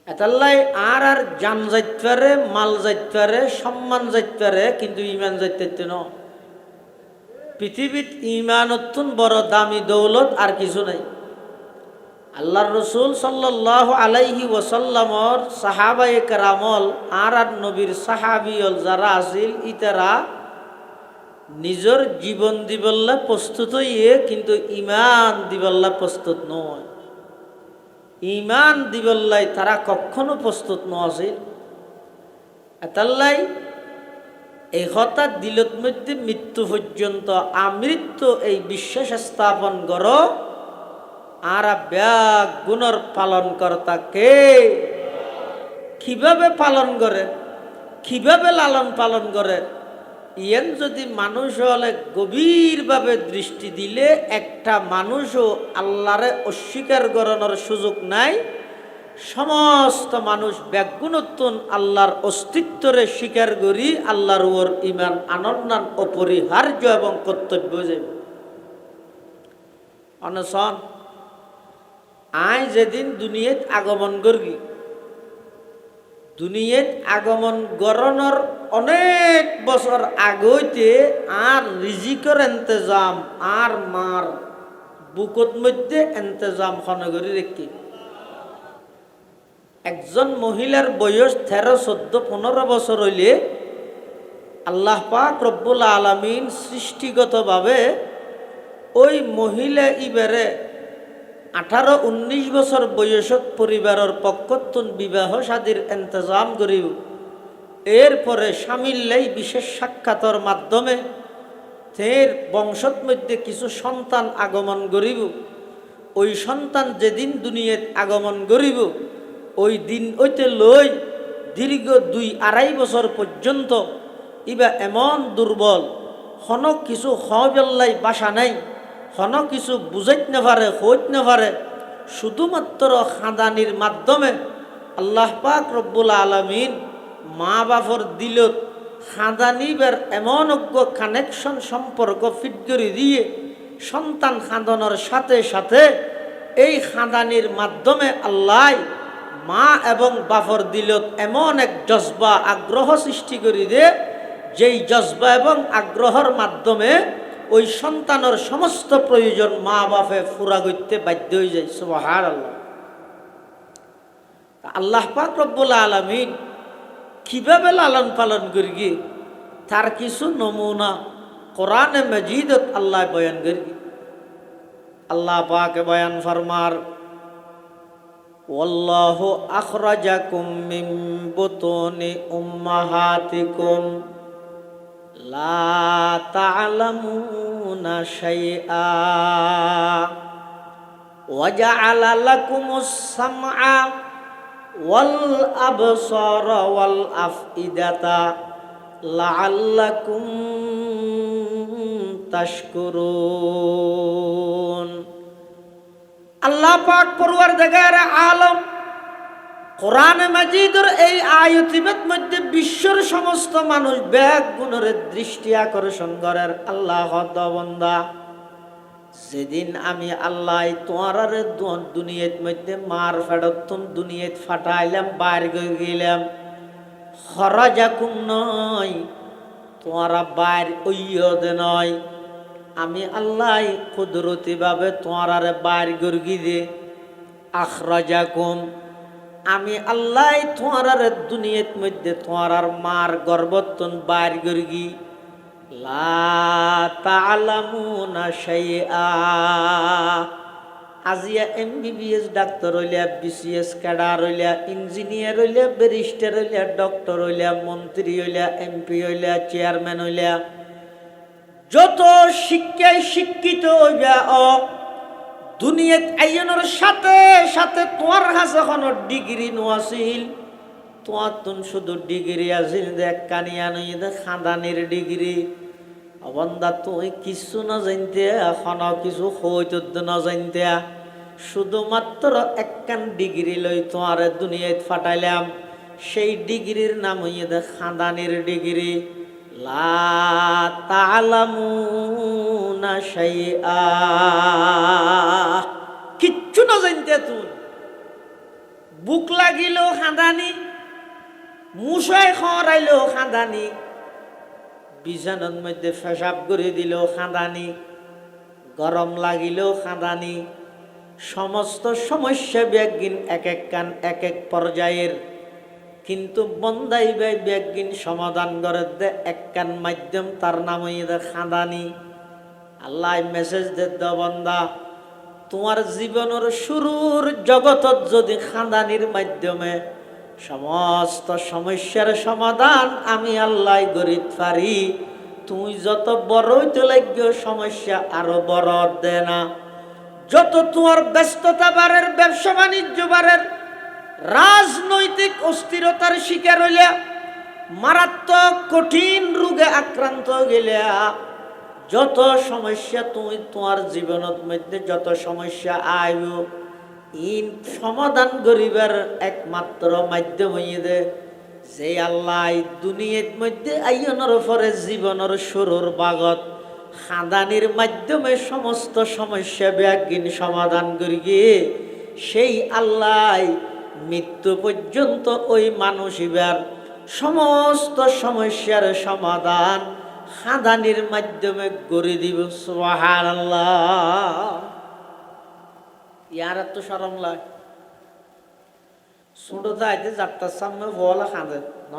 এতাল্লাই আর জান যাইতে পারে, মাল যাইতে পারে, সম্মান যাইতে পারে, কিন্তু ইমান যাইতে ন। পৃথিবীত ইমানতুন বড় দামি দৌলত আর কিছু নাই। আল্লাহর রসুল সাল্লাল্লাহু আলাইহি ওয়াসাল্লামর সাহাবায়ে কেরামল আর নবীর সাহাবিয়ল যারা আছিল, ইতারা নিজের জীবন দিবল্লা প্রস্তুত হইয়ে কিন্তু ইমান দিবল্লা প্রস্তুত নয়। ইমান দিবল্লাই তারা কখনো প্রস্তুত নছিল। এতাল্লাই এই হঠাৎ দিলত মধ্যে মৃত্যু পর্যন্ত আমৃত্যু এই বিশ্বাস স্থাপন করো আর ব্যাগ গুণর পালন কর্তা কে? কিভাবে পালন করে, কিভাবে লালন পালন করে, ইয়ান যদি মানুষ হলে গভীরভাবে দৃষ্টি দিলে একটা মানুষও আল্লাহরে অস্বীকার করানোর সুযোগ নাই। সমস্ত মানুষ ব্যাগুণোত্তন আল্লাহর অস্তিত্বরে স্বীকার করি আল্লাহর ওর ইমান আনন্দান অপরিহার্য এবং কর্তব্য যাবে। অনশন আই যেদিন দুনিয়াত আগমন করি, দুনিয়াত আগমন গরণর অনেক বছর আগইতে আর রিজিকের ইন্তজাম আর মার বুকত মধ্যে ইন্তজাম খনগরি রেখি একজন মহিলার বয়স 13, 14, 15 বছর হইলে আল্লাহ পাক রব্বুল আলামিন সৃষ্টিগতভাবে ওই মহিলা ইবারে 18, 19 বছর বয়সত পরিবারের পক্ষতুন বিবাহ শাদীর ইন্তজাম করিব। এরপরে স্বামীল্লাই বিশেষ সাক্ষাতের মাধ্যমে তের বংশত মধ্যে কিছু সন্তান আগমন করিব। ওই সন্তান যেদিন দুনিয়াত আগমন করিব ওই দিন ওইতে লই দীর্ঘ 2-2.5 বছর পর্যন্ত ইবা এমন দুর্বল হন কিছু হবেল্লাই বাসা নাই, হন কিছু বুঝাইত না পারে, হইত না পারে। শুধুমাত্র খাদানির মাধ্যমে আল্লাহ পাক রব্বুল আলামিন মা বাপর দিলত খাদানিবার এমন অজ্ঞ কানেকশন সম্পর্ক ফিট করে দিয়ে সন্তান খাদানোর সাথে সাথে এই খাদানির মাধ্যমে আল্লাহ মা এবং বাপর দিলত এমন এক জজবা আগ্রহ সৃষ্টি করে দিয়ে যেই জজবা এবং আগ্রহের মাধ্যমে ওই সন্তানের সমস্ত প্রয়োজন মা বাপে পুরা করতে বাধ্য হয়ে যায়। সুবহানাল্লাহ। আল্লাহ পাক রব্বুল আলামিন কিভাবে লালন পালন করি তার কিছু নমুনা কোরআনে মাজিদত আল্লাহ বয়ান করি। আল্লাহ পাক বয়ান ফরমার ওয়াল্লাহু আখরাজাকুম মিন বুতুনি উম্মাহাতিকুম লা তা'লামুনা শাইআ ওয়া জা'আলা লাকুমুস সামআ ওয়াল আবসারা ওয়াল আফইদাতা লাআল্লাকুম তাশকুরুন। আল্লাহ পাক পরওয়ারদিগার আলম কোরআনে মাজিদের এই আয়াতের মধ্যে বিশ্বের সমস্ত মানুষ ব্যাগ গুণের দৃষ্টি আকর্ষণ করার আল্লাহ বান্দা যেদিন আমি আল্লাহ তোমার দুনিয়ার মধ্যে মার ফেরতুন দুনিয়াত ফাটাইলাম বাইর করে গেলাম খরাজাকুম নয় তোমারা বাইর ওইয়দ নয় আমি আল্লাহ কুদরতি ভাবে তোমারে বাইর করে দে আখরাজাকুম আমি আল্লাহ তোমারে দুনিয়ার মধ্যে তোমার মার গর্ভতন বাইর করে গি লা তা'লামুনা শাইআ। আজিয়া MBBS ডাক্তার হইলা, BCS ক্যাডার হইলা, ইঞ্জিনিয়ার হইলা, ব্যারিস্টার হইলা, ডক্টর হইলা, মন্ত্রী হইলা, MP হইলা, চেয়ারম্যান হইলা, যত শিক্ষায় শিক্ষিত হইবা দুনিয়াত আইনের সাথে সাথে তোমার কাছে কোনো ডিগ্রি নোয়াছিল, তোমার তুন শুধু ডিগ্রি আছিল যে কানিয়া নই খাদানির ডিগ্রি। বন্দা তুই কিছু না জানতে এখনো কিছু হইতো না জানতে শুধুমাত্র একখান ডিগ্রি লই তোমার দুনিয়াত ফাটাইলাম। সেই ডিগ্রির নাম হইয়ে খাদানির ডিগ্রি। লা তা'লামুনা শাইআ কিচ্ছু না জানতে তুই বুক লাগিল খাদানি, মুসাই খরাইল খাদানি, বিছানার মধ্যে পেশাব করে দিল খাদানি, গরম লাগিল খাদানি। সমস্ত সমস্যা ব্যাগিন এক এক কান এক এক পর্যায়ের, কিন্তু বন্দাই ভাই ব্যাগিন সমাধান করে দে এক কান মাধ্যম তার নাম হইয়ে খাদানি। আল্লাহ মেসেজ দে বন্দা তোমার জীবনের শুরুর জগতত যদি খাদানির মাধ্যমে সমস্ত সমস্যার সমাধান আমি আল্লাহ গরিত পারি, তুই যত বড়ই তো লাগবে সমস্যা আরো বড় দে না। যত তোমার ব্যস্ততা বাড়ের, ব্যবসা বাণিজ্য বাড়ের, রাজনৈতিক অস্থিরতার শিকার হইলে, মারাত্মক কঠিন রোগে আক্রান্ত গেলে, যত সমস্যা তুমি তোমার জীবনের মধ্যে যত সমস্যা আইব ইন সমাধান করিবার একমাত্র মাধ্যম হইয়ে দে যে আল্লাহ দুনিয়ার মধ্যে আইনের উপরে জীবনের শুরুর বাগত খাদানির মাধ্যমে সমস্ত সমস্যা ব্যাগিন সমাধান করি গিয়ে সেই আল্লাহ মৃত্যু পর্যন্ত ওই মানুষ এবার সমস্ত সমস্যার সমাধান খাদানির মাধ্যমে করে দিব। সুবহানাল্লাহ। ইয়ার তো শরম লাগে। ছোট যাইতে যাত্রার সামনে ভোলা খাঁদে ন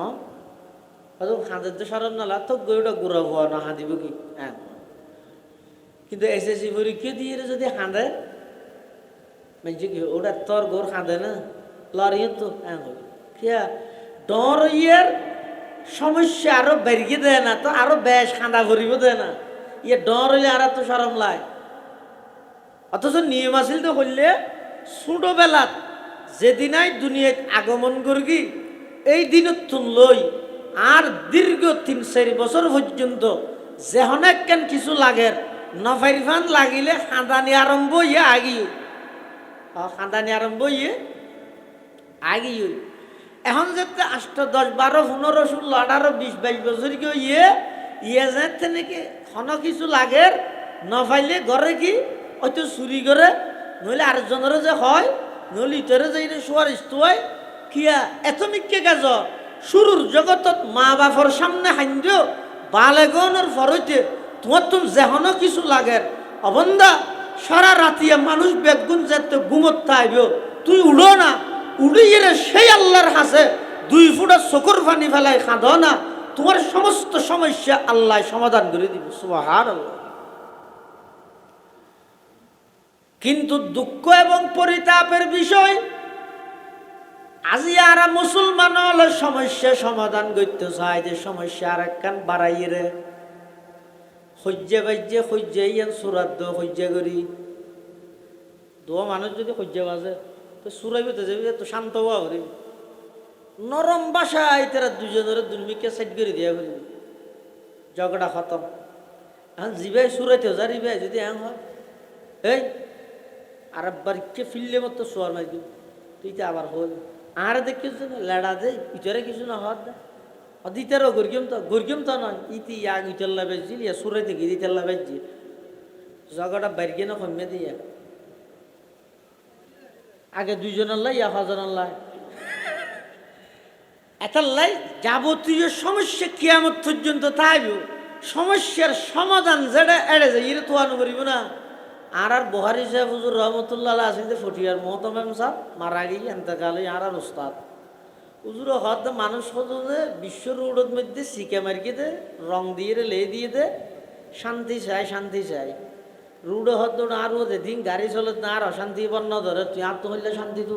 খাঁদের তো শরম নালা তো গরুটা গুড়া ভোয়া না হাঁদিব কি। হ্যাঁ, কিন্তু এসএসসি পরীক্ষা দিয়ে যদি খাঁদে মানে কি ওটা তোর গোর খাঁদে না লড়িয়ে তো হ্যাঁ কিয়া ডর ইয়ের সমস্যা আরো বেরিয়ে দেয় না তো আরো বেশ খাঁদা ভরিব দেয় না। ইয়ে ডর হইলে আর তো শরম লাই। অথচ নিয়ম আসিল তো হইলে ছোটবেলাত যেদিনাই দুনিয়ায় আগমন করবি এই দিনত তুললই আর দীর্ঘ 3-4 বছর পর্যন্ত যেহনেক কেন কিছু লাগের নফাইরফান লাগিলে খাঁদানি আরম্ভ ইয়ে আগি খাঁদানি আরম্ভ ইয়ে আগি। এখন যেতে 8, 10, 12, 15, 16, 18, 20, 22 বছর কি ইয়ে ইয়ে যেতে নাকি খন কিছু লাগের নফাইলে ঘরে কি হয়তো চুরি করে নইলে আরেকজনের যে হয় নইলে ইতরে যে শোয়ার ইস্তু হয় কিয়া এত মিক্কে কাজ শুরুর জগতত মা বাপর সামনে হাইন্দ বালেগনের ফরইতে তোমার তুমি যেহনো কিছু লাগের অবন্দা সারা রাতিয়া মানুষ বেগুন যেতে ঘুমত থাইব তুই উড়ো না উড়িয়ে সেই আল্লাহর হাসে 2 ফুটা চকুর পানি ফেলাই খাঁদ না তোমার সমস্ত সমস্যা আল্লাহ সমাধান করে দিব। সুবহানাল্লাহ। কিন্তু দুঃখ এবং পরিতাপের বিষয় আজি আর মুসলমান হলে সমস্যা সমাধান করতে চায় যে সমস্যা আর একখান বাড়াইয়ে রে সহ্যে বাজ্যে সহ্যে ইয়ান সুরাত দো সহ্যে করি দোয়া মানুষ যদি সহ্যে বাজে তো সুরাইবে তো যাবি তো শান্ত হওয়া করি নরম বাসায় তারা দুজনের দুর্মিকে সাইড করে দিয়া করি ঝগড়া খতম। এখন জিবাই সুরাইতে যারি ভাই যদি এম হয় এই আর একবার কে ফিরলে মতো শোয়ার মাই দিব তুই তো আবার হল আর দেখিস না লেড়া দে ইতরে কিছু না হওয়ার দে দিতেরও গর্গিম তো নয় ইতি ইয়াগ ইতেল্লা বেজছিল ইয়া সুরাইতে গিয়ে দিতেল্লা বেজছি জগটা বাইরে না কমিয়ে দিয়ে আগে 2 জনের লাই ইয়া 6 জনের লাই এটার লাই যাবতীয় সমস্যা কিয়ামত পর্যন্ত থাকবে সমস্যার সমাধান যেটা এড়ে যায় এটা তো আনু করিব না। আর বহারি সাহেব হুজুর রহমতুল্লাহ আছেন যে ফটিয়ার মোহতমেম সাহেব মারা গিয়ে এন্তকালে আর উস্তাদ হুজুর হদ মানুষ হতো যে বিশ্ব রোডের মধ্যে শিকে মারিকে দে রং দিয়ে লে দিয়ে দে শান্তি চাই রুডে হদ আর ও যেদিন গাড়ি চলে না আর অশান্তি বন্য ধরে তুই আর তো হইলে শান্তি তো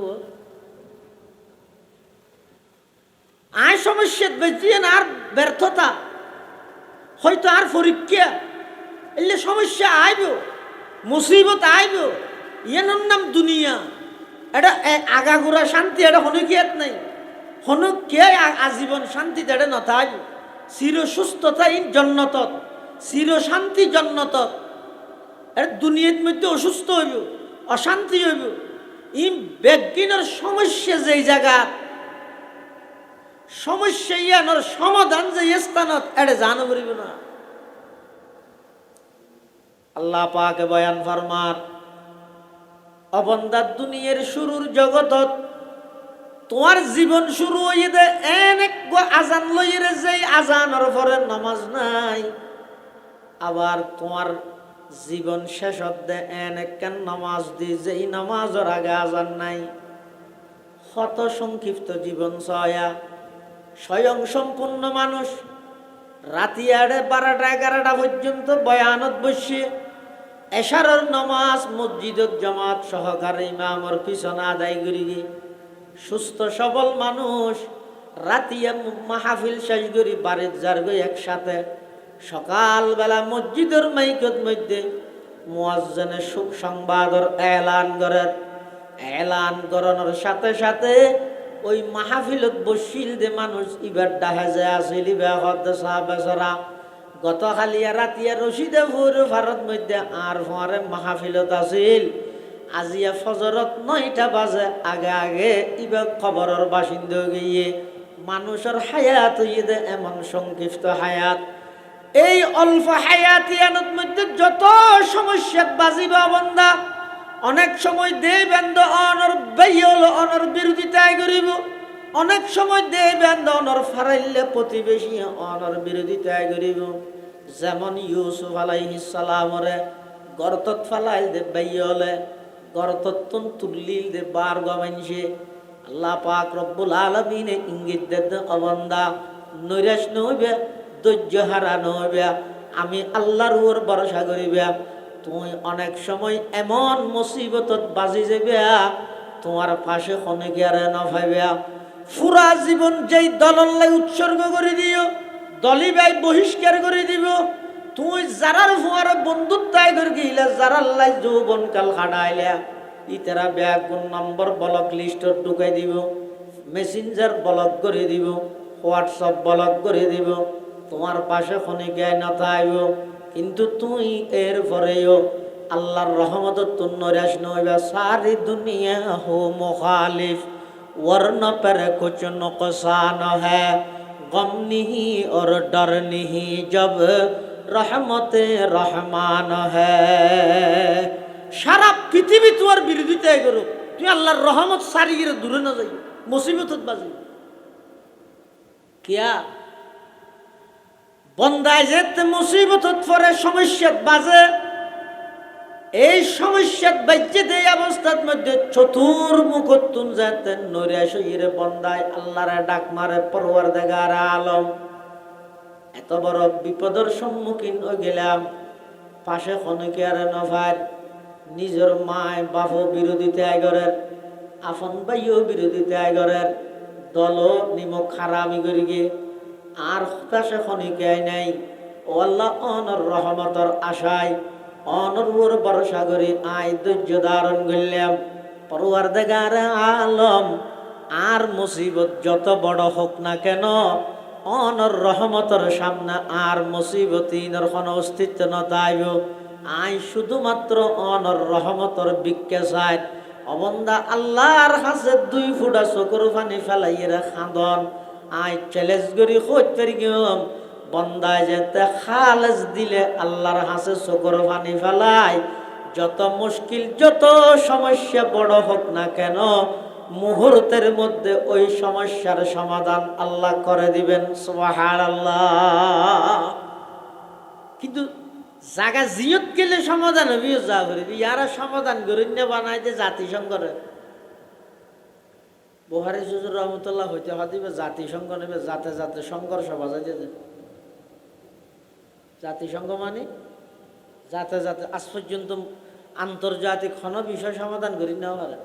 আয় সমস্যা বেঁচিয়ে না আর ব্যর্থতা হয়তো আর পরীক্ষা এলে সমস্যা আইব মুসিবত আইব ইয়ানোর নাম দুনিয়া। এটা আগাগোড়া শান্তি এটা হনুকিয়াত নাই হনুক কে আজীবন শান্তি এটা নথাইব চির সুস্থতা ইন জন্নত চির শান্তি জন্নত। এটা দুনিয়ার মধ্যে অসুস্থ হইব অশান্তি হইব ইম বেগিনের সমস্যা যেই জায়গা সমস্যা ইয়ানোর সমাধান যে স্থানত এটা জানো করিব না। আল্লাহ পাকে বয়ান ফরমার অবন্দার দুনিয়ার শুরুর জগতত তোমার জীবন শুরু হইয়ে দে এক আজান লইয়ে যেই আজানের পরে নামাজ নাই আবার তোমার জীবন শেষ হতে একখান নামাজ দি যেই নামাজের আগে আজান নাই। কত সংক্ষিপ্ত জীবন ছয়া স্বয়ং সম্পূর্ণ মানুষ রাতি 12টা 11টা পর্যন্ত বয়ানত বসে এশারের নামাজ মসজিদত জামাত সহকারে ইমামর পিছনে আদায় করি সুস্থ সবল মানুষ রাতিয়া মাহফিল শেষ করি বাড়ির যারগো একসাথে সকালবেলা মসজিদের মাইকত মধ্যে মুয়াজ্জিনের সুখ সংবাদর এলান করানোর সাথে সাথে ওই মাহফিলত বসিল দে মানুষ ইবার ডাহাজে আসিল বেসরা গতকালি রাতিয়া রশিদে ভোর ভারত মধ্যে আর ফোয়ারে মাহফিলত আসিল আজিয়া ফজরত 9টা বাজে আগে ইবা খবরের বাসিন্দা গিয়ে মানুষের হায়াত হইয়ে দে এমন সংক্ষিপ্ত হায়াত। এই অল্প হায়াতিয়ানত মধ্যে যত সমস্যা বাজিবা বন্দা অনেক সময় দে বেন্দ অনর বেয়ল অনর বিরোধিতায় করিব অনেক সময় দেবেন অনর ফারাইলে প্রতিবেশী অনর বিরোধিতা করিব। যেমন ইউসুফ আলাইহিস সালামরে গর্তত ফালাইল দে বাইয়লে গর্তত তুল্লিল দে বার গমানছে। আল্লাহ পাক রব্বুল আলামিনে ইঙ্গিত দেন অবন্দা নৈরাশ নইবে, ধৈর্য হারা নইবে, আমি আল্লাহর উপর ভরসা করিবে। তুই অনেক সময় এমন মুসিবতত বাজি যাবে তোমার পাশে খনিকে আর না পাইবে। পুরা জীবন যেই দলল্লাই উৎসর্গ করে দিও, দলি ভাই বহিষ্কার করে দিব। তুই যারার ফুয়ার বন্ধুত্ব করে গিলা, যারার লাই যৌবন কাল খাটাইলা, ইতারা ব্যাগুন নম্বর ব্লক লিস্টত ঢুকাই দিব, মেসেঞ্জার ব্লক করে দিব, হোয়াটসঅ্যাপ ব্লক করে দিব, তোমার পাশে খনিকে না থাকব। কিন্তু তুই এর পরেও আল্লাহর রহমত নৈরাশ নইবা। সারি দুনিয়া হো মুখালিফ वरना पर कुछ नुकसान है, गम नहीं और डर नहीं जब रहमत रहमान है। সারা পৃথিবী তোমার বিরোধিতাই করো, তুই আল্লাহর রহমত সারি গিয়ে দূরে না যাই, মুসিবতত বাজি কিয়া বন্দায় যেতে মুসিবতত পরে সমস্যাত বাজে। এই সমস্যাত বাজ্যে এই অবস্থার মধ্যে চতুর্মুখতুন যাতে নৈরাশ হইরে বন্দায় আল্লাহরে ডাক মারে পরওয়ারদিগার আলম। এত বড় বিপদের সম্মুখীন হয়ে গেলাম, পাশে খনিকে আর নভার, নিজের মায় বাপ বিরোধিতা আগরের, আপন ভাইও বিরোধিতা আগরের, দল নিমক খারামি করি গে, আর পাশে খনিকে নাই। ও আল্লাহ অনর রহমতর আশায় অনর ভরসা করে আয় ধৈর্য ধারণ করলাম। পরওয়ারদিগার আলম আর মুসিবত যত বড় হোক না কেন, অনর রহমতর সামনে আর মুসিবতিনের কোনো অস্তিত্ব না তাইব। আই শুধুমাত্র অনর রহমতর বিক্ষে চাই। অবন্দা আল্লাহর হাসে 2 ফুটা চকুর পানি ফেলাইয়ের খাঁদন আই চ্যালেঞ্জ করি হইতে গেম। বন্দায় যেতে খালেজ দিলে আল্লাহর হাসে চকুর পানি ফেলাই, যত মুশকিল যত সমস্যা বড় হোক না কেন, মুহূর্তের মধ্যে ওই সমস্যার সমাধান আল্লাহ করে দিবেন। সুবহানাল্লাহ। কিন্তু জায়গা জিয়ত গেলে সমাধান হবে, যা করি ইয়ারা সমাধান করেন না বানাই যে জাতিসংঘরে। বুখারী হুজুর রহমতুল্লাহ হইতে দিবে জাতিসংঘ নেবে, জাতে জাতে সংঘর্ষ বাজাইতে যে জাতিসংঘ মানে যাতে যাতে আজ পর্যন্ত আন্তর্জাতিক কোনো বিষয় সমাধান করি না পারে।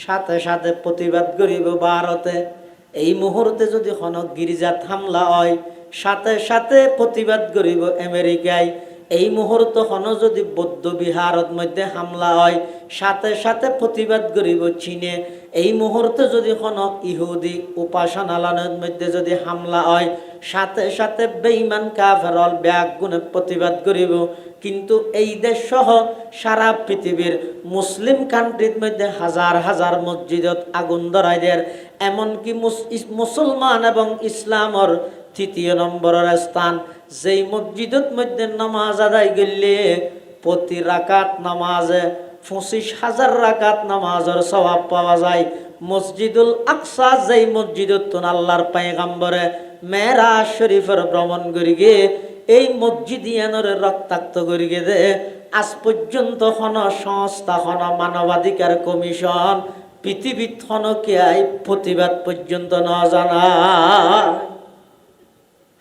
সাথে সাথে প্রতিবাদ করিব ভারতে। এই মুহূর্তে যদি কোনো গির্জাত হামলা হয়, সাথে সাথে প্রতিবাদ করিব আমেরিকায়। এই মুহূর্তে কোনো যদি বৌদ্ধ বিহারত মধ্যে হামলা হয়, সাথে সাথে প্রতিবাদ করিব চীনে। এই মুহূর্তে যদি কোনো ইহুদি উপাসনালয়ের মধ্যে যদি হামলা হয়, সাথে সাথে বেঈমান কাফেরল ব্যাগুনে প্রতিবাদ করিব। কিন্তু এই দেশ সহ সারা পৃথিবীর মুসলিম কান্ট্রির মধ্যে হাজার হাজার মসজিদত আগুন ধরাই দেয়। এমনকি মুসলমান এবং ইসলামর 3 নম্বরের স্থান, যেই মসজিদত মধ্যে নামাজ আদায় করলে প্রতি রাকাত নামাজে 25,000 রাকাত নামাজের সওয়াব পাওয়া যায়। মসজিদুল আকসা, যেই মসজিদত আল্লাহর পয়গম্বরে মেরাজ শরীফের ভ্রমণ করি গে, এই মসজিদ ইয়ানরে রক্তাক্ত করি দে আজ পর্যন্ত হন সংস্থা হন মানবাধিকার কমিশন পৃথিবীত হন কে প্রতিবাদ পর্যন্ত ন জানা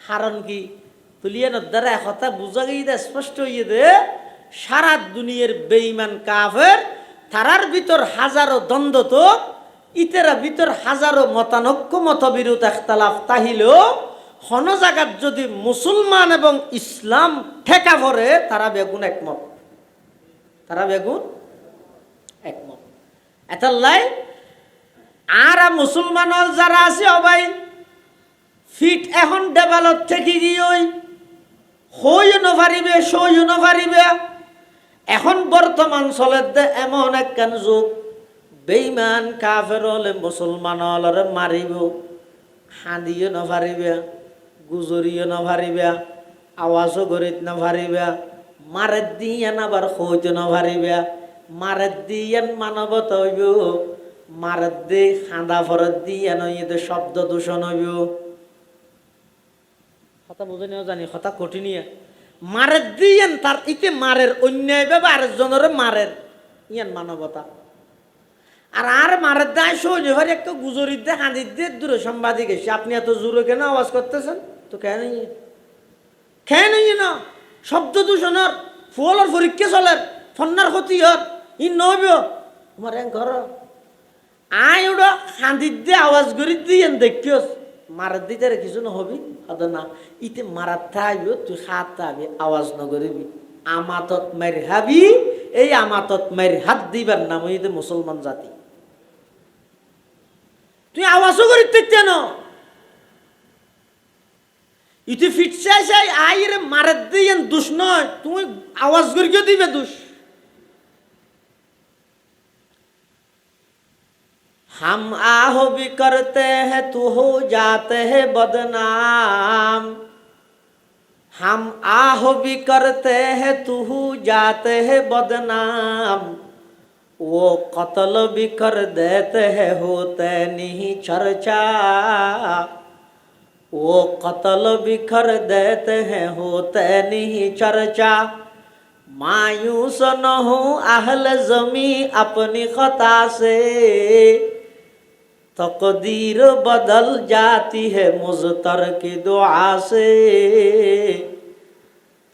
হারণ কি তুলিয়ানোর দ্বারা কথা বুঝা গিয়ে স্পষ্ট হইয়ে দে সারা দুনিয়ার বেঈমান কাফের তারার ভিতর হাজারো দ্বন্দ্ব তো ইতেরা ভিতর হাজারো মতানৈক্য মতবিরোধ একতালাফ তাহিলেও হন জায়গাত যদি মুসলমান এবং ইসলাম ঠেকা পড়ে তারা বেগুন একমত, তারা বেগুন একমত। এতাল্লাই আর মুসলমান যারা আছে অবাই ফিট এখন ডেভেলপ থেকে গিয়ে হইও নভারিবে সইও নভারিবে। এখন বর্তমান চলে এমন একখান যুগ বেঈমান কাফের হলে মুসলমান হলরে মারিব, হাঁদিও নভারিবে, গুজরিও নভারিবে, আওয়াজও গরিত নভারিবে, মারে দিয়েন আবার হইতে নভারিবে, মারে দিয়েন মানবত হইব, মারে দি খাঁদা ফরত দিয়ে নইতে শব্দ দূষণ হইব। কথা বুঝে নিও জানি কথা কঠিনিয়া মারে দিয়েন তার ইতে মারের অন্যায় ভাবে আরেকজনের মারের ইয়ান মানবতা। আর মারের দায় সহ্য হয়ে একটা গুজরিত দিয়ে হাঁদির দিয়ে দূরে সাংবাদিক এসে আপনি এত জোরে কেন আওয়াজ করতেছেন তো কেন কেন না শব্দ দূষণের ফুলের পরীক্ষা চলের ফন্নার ক্ষতি হর ই নব তোমার ঘর আয় ওটা হাঁদির দিয়ে আওয়াজ করি দিয়ে দেখিস মারার দিতে কিছু না হবি হতো না ইতে মারার থাকবি তুই হাত থাকবি আওয়াজ নগরিবি আমাতত মার হাবি। এই আমাতত মার হাত দিবার নাম ইতে মুসলমান জাতি। তুই আওয়াজও করি কেন ইতি ফিটছে আইরে মারার দিয়ে দুষ নয় তুমি আওয়াজ করিও দিবে দুষ। हम आहो भी करते हैं तू हो जाते हैं बदनाम, हम आहो भी करते हैं तू हो जाते हैं बदनाम, वो कत्ल भी कर देते हैं होते नहीं चर्चा, वो कत्ल भी कर देते हैं होते नहीं चर्चा, मायूस न हो अहल ज़मी अपनी खता से, तकदीर बदल जाती है मुज़तर की दुआ से,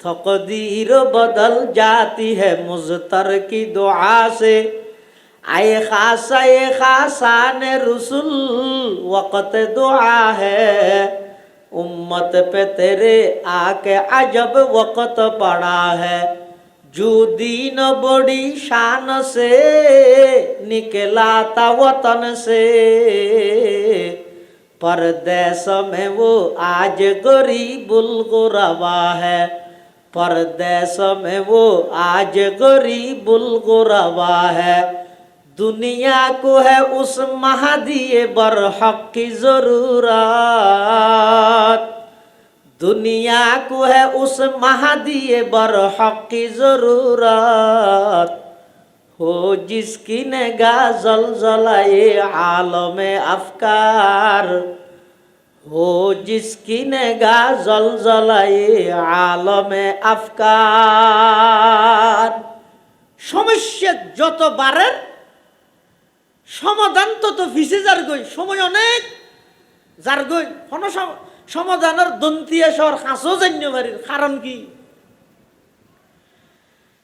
तकदीर बदल जाती है मुज़तर की दुआ से, आए खासा ने रसूल वक़्त दुआ है, उम्मत पे तेरे आके अजब वक़्त पड़ा है, जो दीन बड़ी शान से निकला था वतन से, परदेश में वो आज गरीबुल गुरबा है, परदेश में वो आज गरीबुल गुरबा है, दुनिया को है उस महदी बरहक की जरूरत, दुनिया को है उस महदी बरहक की जरूरत, हो जिसकी निगाह ज़लज़लाए आलम अफकार, हो जिसकी निगाह ज़लज़लाए आलम अफकार। সমস্যা যত বাড়ে সমাধান তত ফিসে যার গই সময় অনেক যার গই কোন সমাধানের দন্তিয়া শহর হাসো জান্য বাড়ির কারণ কি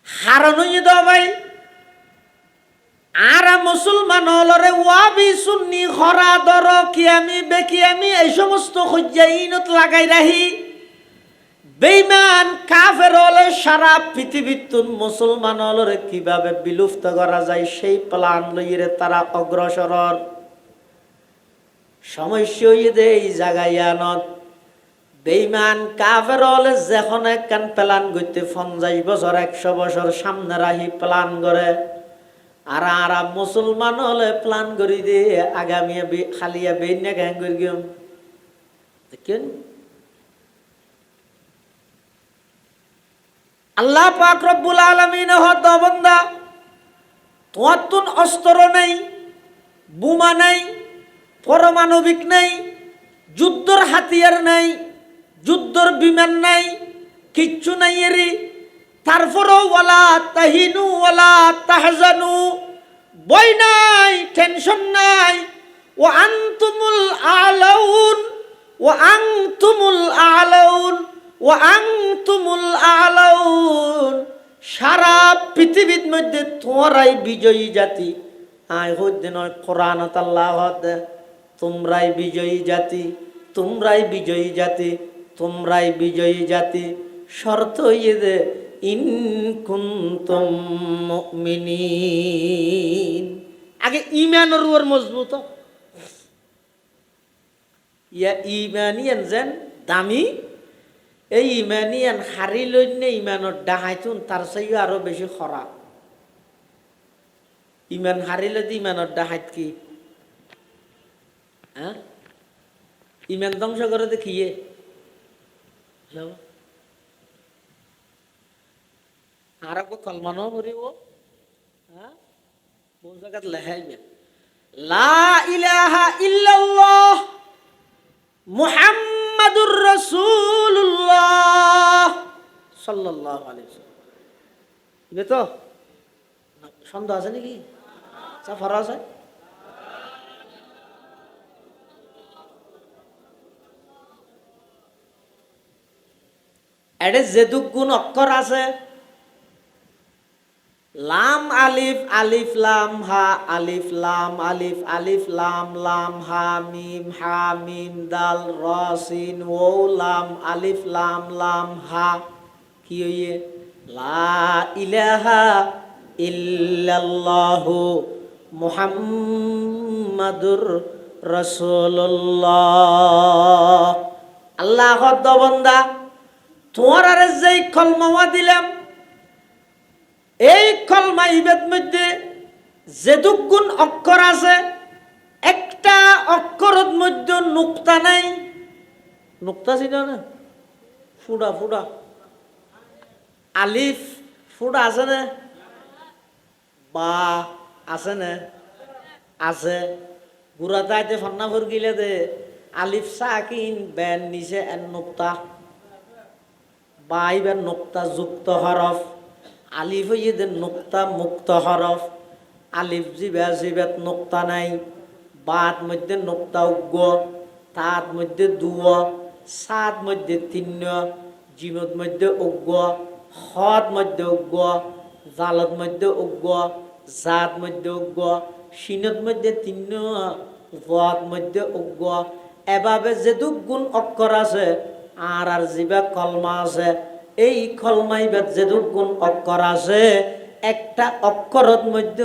কারণ হইয়ে দাও ভাই আর মুসলমান হলরে ওয়াবি সুন্নি খরা দর কি আমি বেকি আমি এই সমস্ত হজ্জাইনত লাগাই রাহি বেঈমান কাফের হলে সারা পৃথিবীর মুসলমান হলরে কিভাবে বিলুপ্ত করা যায় সেই প্ল্যান লইরে তারা অগ্রসর সমস্যা হইয়ে দে এই জায়গায় আনত বেঈমান কাফের হলে যখন একখান প্ল্যান করতে 50 বছর 100 বছর সামনে রাহি প্ল্যান করে আর আর মুসলমান হলে প্ল্যান করি দে আগামী খালিয়া বেইনা গান করি গিয়ে দেখেন আল্লাহ পাক রব্বুল আলামিন হদ বান্দা তোমার তুন অস্ত্র নেই বোমা নেই পারমাণবিক নেই যুদ্ধর হাতিয়ার নেই যুদ্ধর বিমান নেই কিচ্ছু নাই এরি, তারপরও ওয়ালা তাহিনু ওয়ালা তাহজানু, বই নাই, টেনশন নাই, ও আনতুমুল আলাউন, ও আনতুমুল আলাউন, ও আনতুমুল আলাউন, সারা পৃথিবীর মধ্যে তোমরাই বিজয়ী জাতি। আয় হইতে নয় কোরআনত আল্লাহ, তোমরাই বিজয়ী জাতি, তোমরাই বিজয়ী জাতি, তোমরাই বিজয়ী জাতি। শর্ত ইয়ে ইন কুনতুম মুমিনিন। আগে ইমানের উপর মজবুত, ইয়া ইমানিয়ান যেন দামি, এই ইমানিয়ান হারি লইনে ইমানের ডাহাইতুন তার চাইও আরো বেশি খরা। ইমান হারিলে দি ইমানের ডাহাইত কি? হ্যাঁ, ইমান ধ্বংস করে দেখিয়ে আর কলমানো করিব। হ্যাঁ, কোন জায়গাত লেখাইবে লা ইলাহা ইল্লাল্লাহ মুহাম্মাদুর রাসূলুল্লাহ সাল্লাল্লাহু আলাইহি ওয়াসাল্লাম। ইবে তো সন্দেহ আছে নাকি? সাফার আছে? এডে যেদুক গুণ অক্ষর আছে, লাম আলিফ, আলিফ লাম হা, আলিফ লাম আলিফ, আলিফ লাম লাম হা মিম দাল র সিন ও লাম, আলিফ লাম লাম হা, কি হইয়ে লা ইলাহা ইল্লাল্লাহু মুহাম্মাদুর রাসূলুল্লাহ। আল্লাহর দবন্দা তোমার আর যেই কলমা দিলাম, এই কলমা ইবেদ মধ্যে যেদুক গুণ অক্ষর আছে, একটা অক্ষরের মধ্যে নুক্তা নাই। নুক্তা ছিল না, ফুডা ফুডা আলিফ ফুডা আছে না? বা আছে না? আছে। গুড়া তাইতে ফন্না ফুর গিলে দে আলিফ সাকিন বেন নিচে এন নুক্তা, বা ইবেন নুক্তা যুক্ত হরফ, আলিফ হইয়ে নুক্তা মুক্ত হরফ। আলিফ জিবা জিবাত নুক্তা নাই, বাত মধ্যে নুক্তা উগ্গ, তাত মধ্যে দুয়, সাত মধ্যে তিন্ন, জিমত মধ্যে উগ্গ, হদ মধ্যে উগ্গ, জালত মধ্যে উগ্গ, জাত মধ্যে উগ্গ, সিনত মধ্যে তিন্ন, ওয়াত মধ্যে উগ্গ। এভাবে যেদুক গুণ অক্ষর আছে আর আর জিবা কলমা আছে, এই কলমাইবাদ যেদুক গুণ অক্ষর আছে, একটা অক্ষরের মধ্যে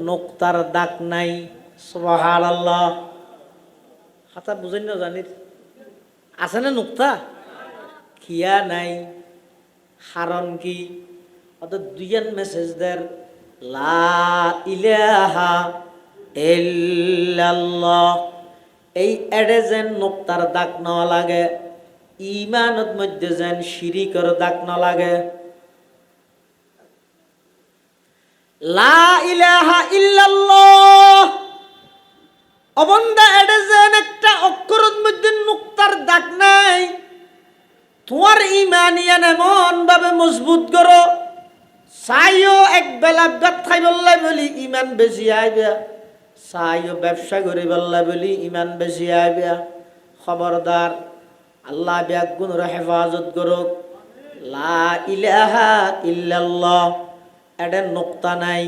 নুক্তার দাগ নাই। সুবহানাল্লাহ। হাতা বুঝেন না জানির আছে না নুক্তা? খিয়া নাই। কারণ কি? অর্থাৎ দুইয়ান মেসেজ দের লা ইলাহা ইল্লাল্লাহ, এই এডে যেন নুক্তার দাগ না লাগে, ইমানত মধ্যে যেন শিরিকের দাগ না লাগে। লা ইলাহা ইল্লাল্লাহ অবন্দা এডে যেন একটা অক্ষরের মধ্যে নুক্তার দাগ নাই, তোমার ইমানিয়ান এমন ভাবে মজবুত করো, চাইও এক বেলা ভাত খাই বললাই বলি ইমান বেশি আইবে, চাইও ব্যবসা করে বললাই বলি ইমান বেশি আইবে। খবরদার, আল্লাহ ব্যাগুণের হেফাজত করুক। লা ইলাহা ইল্লাল্লাহ এডে নুক্তা নাই,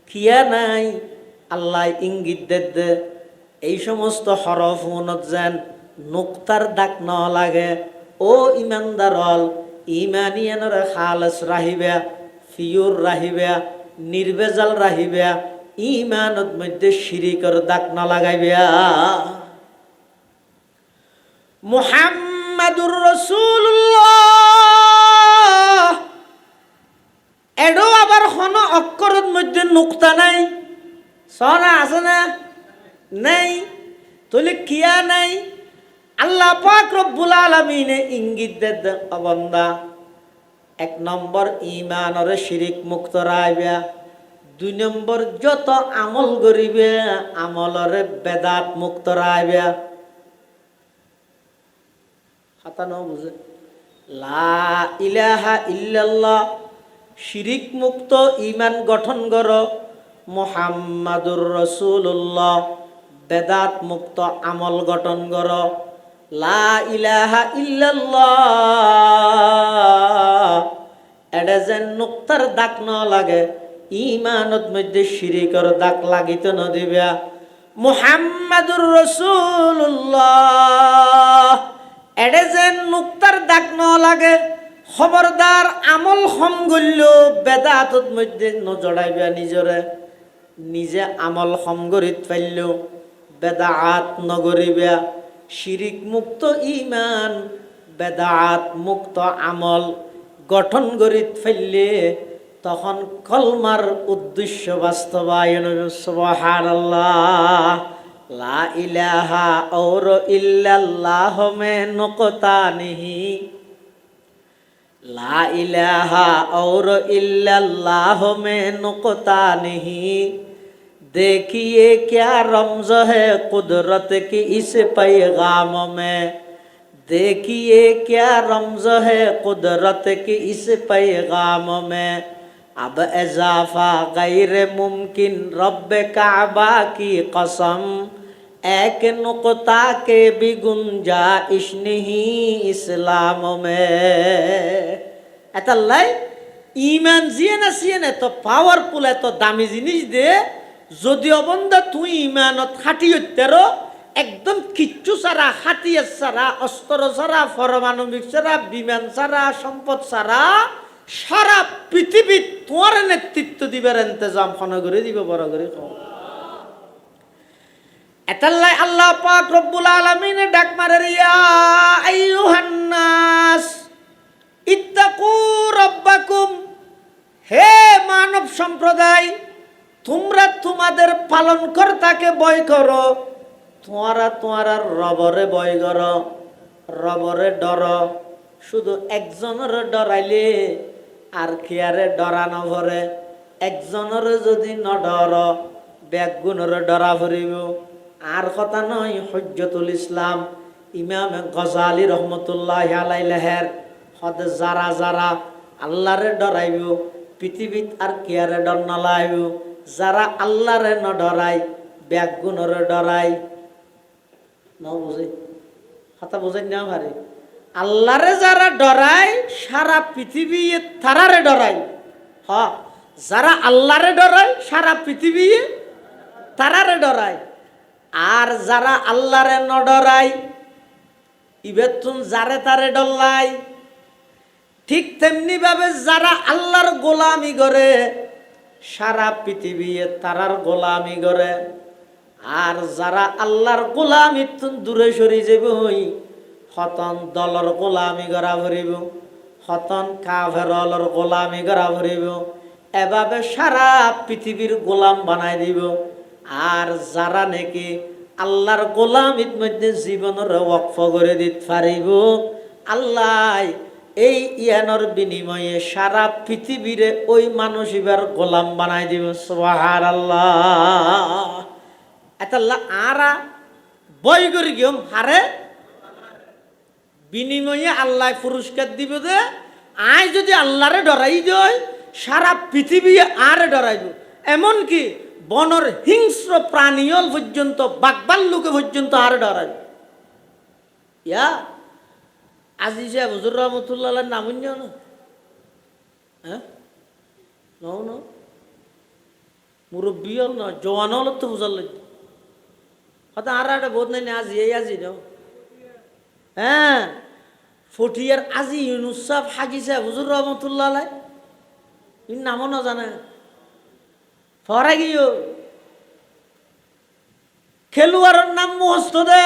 খিয়া নাই। আল্লাহ ইঙ্গিত দে এই সমস্ত হরফ উনত যেন নুক্তার দাগ ন লাগে। ও ইমানদার হল, ইমানিয়ানের খালেস রাহিবে, ফিউর রাহিবে, নির্বেজাল রাহিবে, ইমানত মধ্যে শিরিকের দাগ না লাগাইবে। মুহাম্মাদুর রাসূলুল্লাহ এডো আবার কোন অক্ষরের মধ্যে নুক্তা নাই, সনা আছে না? নাই। তাহলে কিয়া নাই? আল্লাহ পাক রব্বুল আলামিনে ইঙ্গিত দে বান্দা, এক নম্বর ইমানরে শিরিক মুক্ত রাখবে, দুই নম্বর যত আমল করিবে আমলরে বেদাত মুক্ত রাখবে। হাতা ন বুঝে লা ইলাহা ইল্লাল্লাহ শিরিক মুক্ত ইমান গঠন কর, মুহাম্মাদুর রাসূলুল্লাহ বেদাত মুক্ত আমল গঠন কর। লা ইলাহা ইল্লাল্লাহ এটা যেন নুক্তার দাগ ন লাগে, ইমানত মধ্যে শিরিকর দাগ লাগিত ন দিবা। মুহাম্মাদুর রাসূলুল্লাহ এটা যেন নুক্তার দাগ ন লাগে, খবরদার আমল হম গল্য বেদাতত মধ্যে নজড়াইবা নিজরে, নিজে আমল হম গরিত পাইল বেদাত নগরিবা। শিরিক মুক্ত ইমান বেদাত মুক্ত আমল গঠন গরিত ফেললে তখন কলমার উদ্দেশ্য বাস্তবায়ন। সুবহানাল্লাহ। লা ইলাহা और ইল্লাল্লাহ মে নুকতা नहीं, ला इलाहा और इल्लल्लाह में नुकता नहीं। देखिए क्या रमज़ है कुदरत की इस पैगाम में, देखिए क्या रमज़ है कुदरत की इस पैगाम में। अब इजाफा गैर मुमकिन रब काबा की कसम, एक नुकता के भी गुंजाइश नहीं इस्लाम में। এতাল্লাই ইমান জিয়ে না সিয়ে না তো পাওয়ারফুল, এত দামি জিনিস দে যদি অবন্ধা তুই ইমানত হাঁটিয়তের একদম কিচ্ছু ছাড়া, হাতিয়ার ছাড়া, অস্ত্র ছাড়া, পারমাণবিক ছাড়া, বিমান ছাড়া, সম্পদ ছাড়া সারা পৃথিবী তোমার নেতৃত্ব দিবার ইন্তজাম খন করে দিব, বড় করে খাও। এতাল্লাই আল্লাহ পাক রব্বুল আলামিনে ডাক মারে, ইয়া আইয়ুহান নাস ইত্তাকু রাব্বাকুম, হে মানব সম্প্রদায় তোমরা তোমাদের পালনকর্তাকে ভয় করো, তোমরা রবরে ভয় করো, রবরে ডর। শুধু একজনের ডরাইলে আর খেয়ারে ডরানো ভরে, একজনের যদি ন ডর ব্যাগুণের ডরা ভরিব। আর কথা নয়, হুজ্জতুল ইসলাম ইমাম গজালি রহমতুল্লাহ আলাইহি লেহের হদ যারা যারা আল্লাহরে ডরাইব পৃথিবীত আর কেয়ারে ডর নলাইব, যারা আল্লাহরে ন ডরাই ব্যাগুণরে ডরাই ন বুঝে কথা বুঝেন না ভারে। আল্লাহরে যারা ডরাই সারা পৃথিবী তারারে ডরাই। হ, যারা আল্লাহরে ডরাই সারা পৃথিবী তারারে ডরাই। আর যারা আল্লাহরে ন ডরাই ইবেতুন যারে তারে ডল্লাই। ঠিক তেমনি ভাবে যারা আল্লাহর গোলামি করে সারা পৃথিবী তারার গোলামি করে। আর যারা আল্লাহর গোলামি দূরে সরি যাব হতন দলর গোলামি করা ভরিব, হতন কাফেরর গোলামি করা ভরিব, এভাবে সারা পৃথিবীর গোলাম বানাই দিব। আর যারা নাকি আল্লাহর গোলামির মধ্যে জীবনের ওয়াকফ করে দিতে পারিব, আল্লাহ এই ইয়ানোর বিনিময়ে সারা পৃথিবীরে ওই মানুষ এবার গোলাম বানাই দিব। সুবহানাল্লাহ। এতাল্লা আরা বই করি গিয়ম হারে বিনিময়ে আল্লাহ পুরস্কার দিব যে আয় যদি আল্লাহরে ডরাই দেয় সারা পৃথিবী আরে ডরাইব। এমনকি বনর হিংস্র প্রাণীল পর্যন্ত বাকবাল্লুকে পর্যন্ত আরে ডরাইব। ইয়া আজি যে হুজুর রহমতুল্লাহ নাম না, হ্যাঁ ন মুরব্বী হল না, জওয়ান হল তো বুঝার লাগবে। হয়তো আর একটা বোধ নাই আজি এই আজি ন, হ্যাঁ ফটিয়ার আজি ইউনুস সাহেব হাজি সাহেব হুজুর রহমতুল্লাহ ইন নামও না জানে ফরা গিয়ে খেলোয়াড়ের নাম মুখস্থ দে।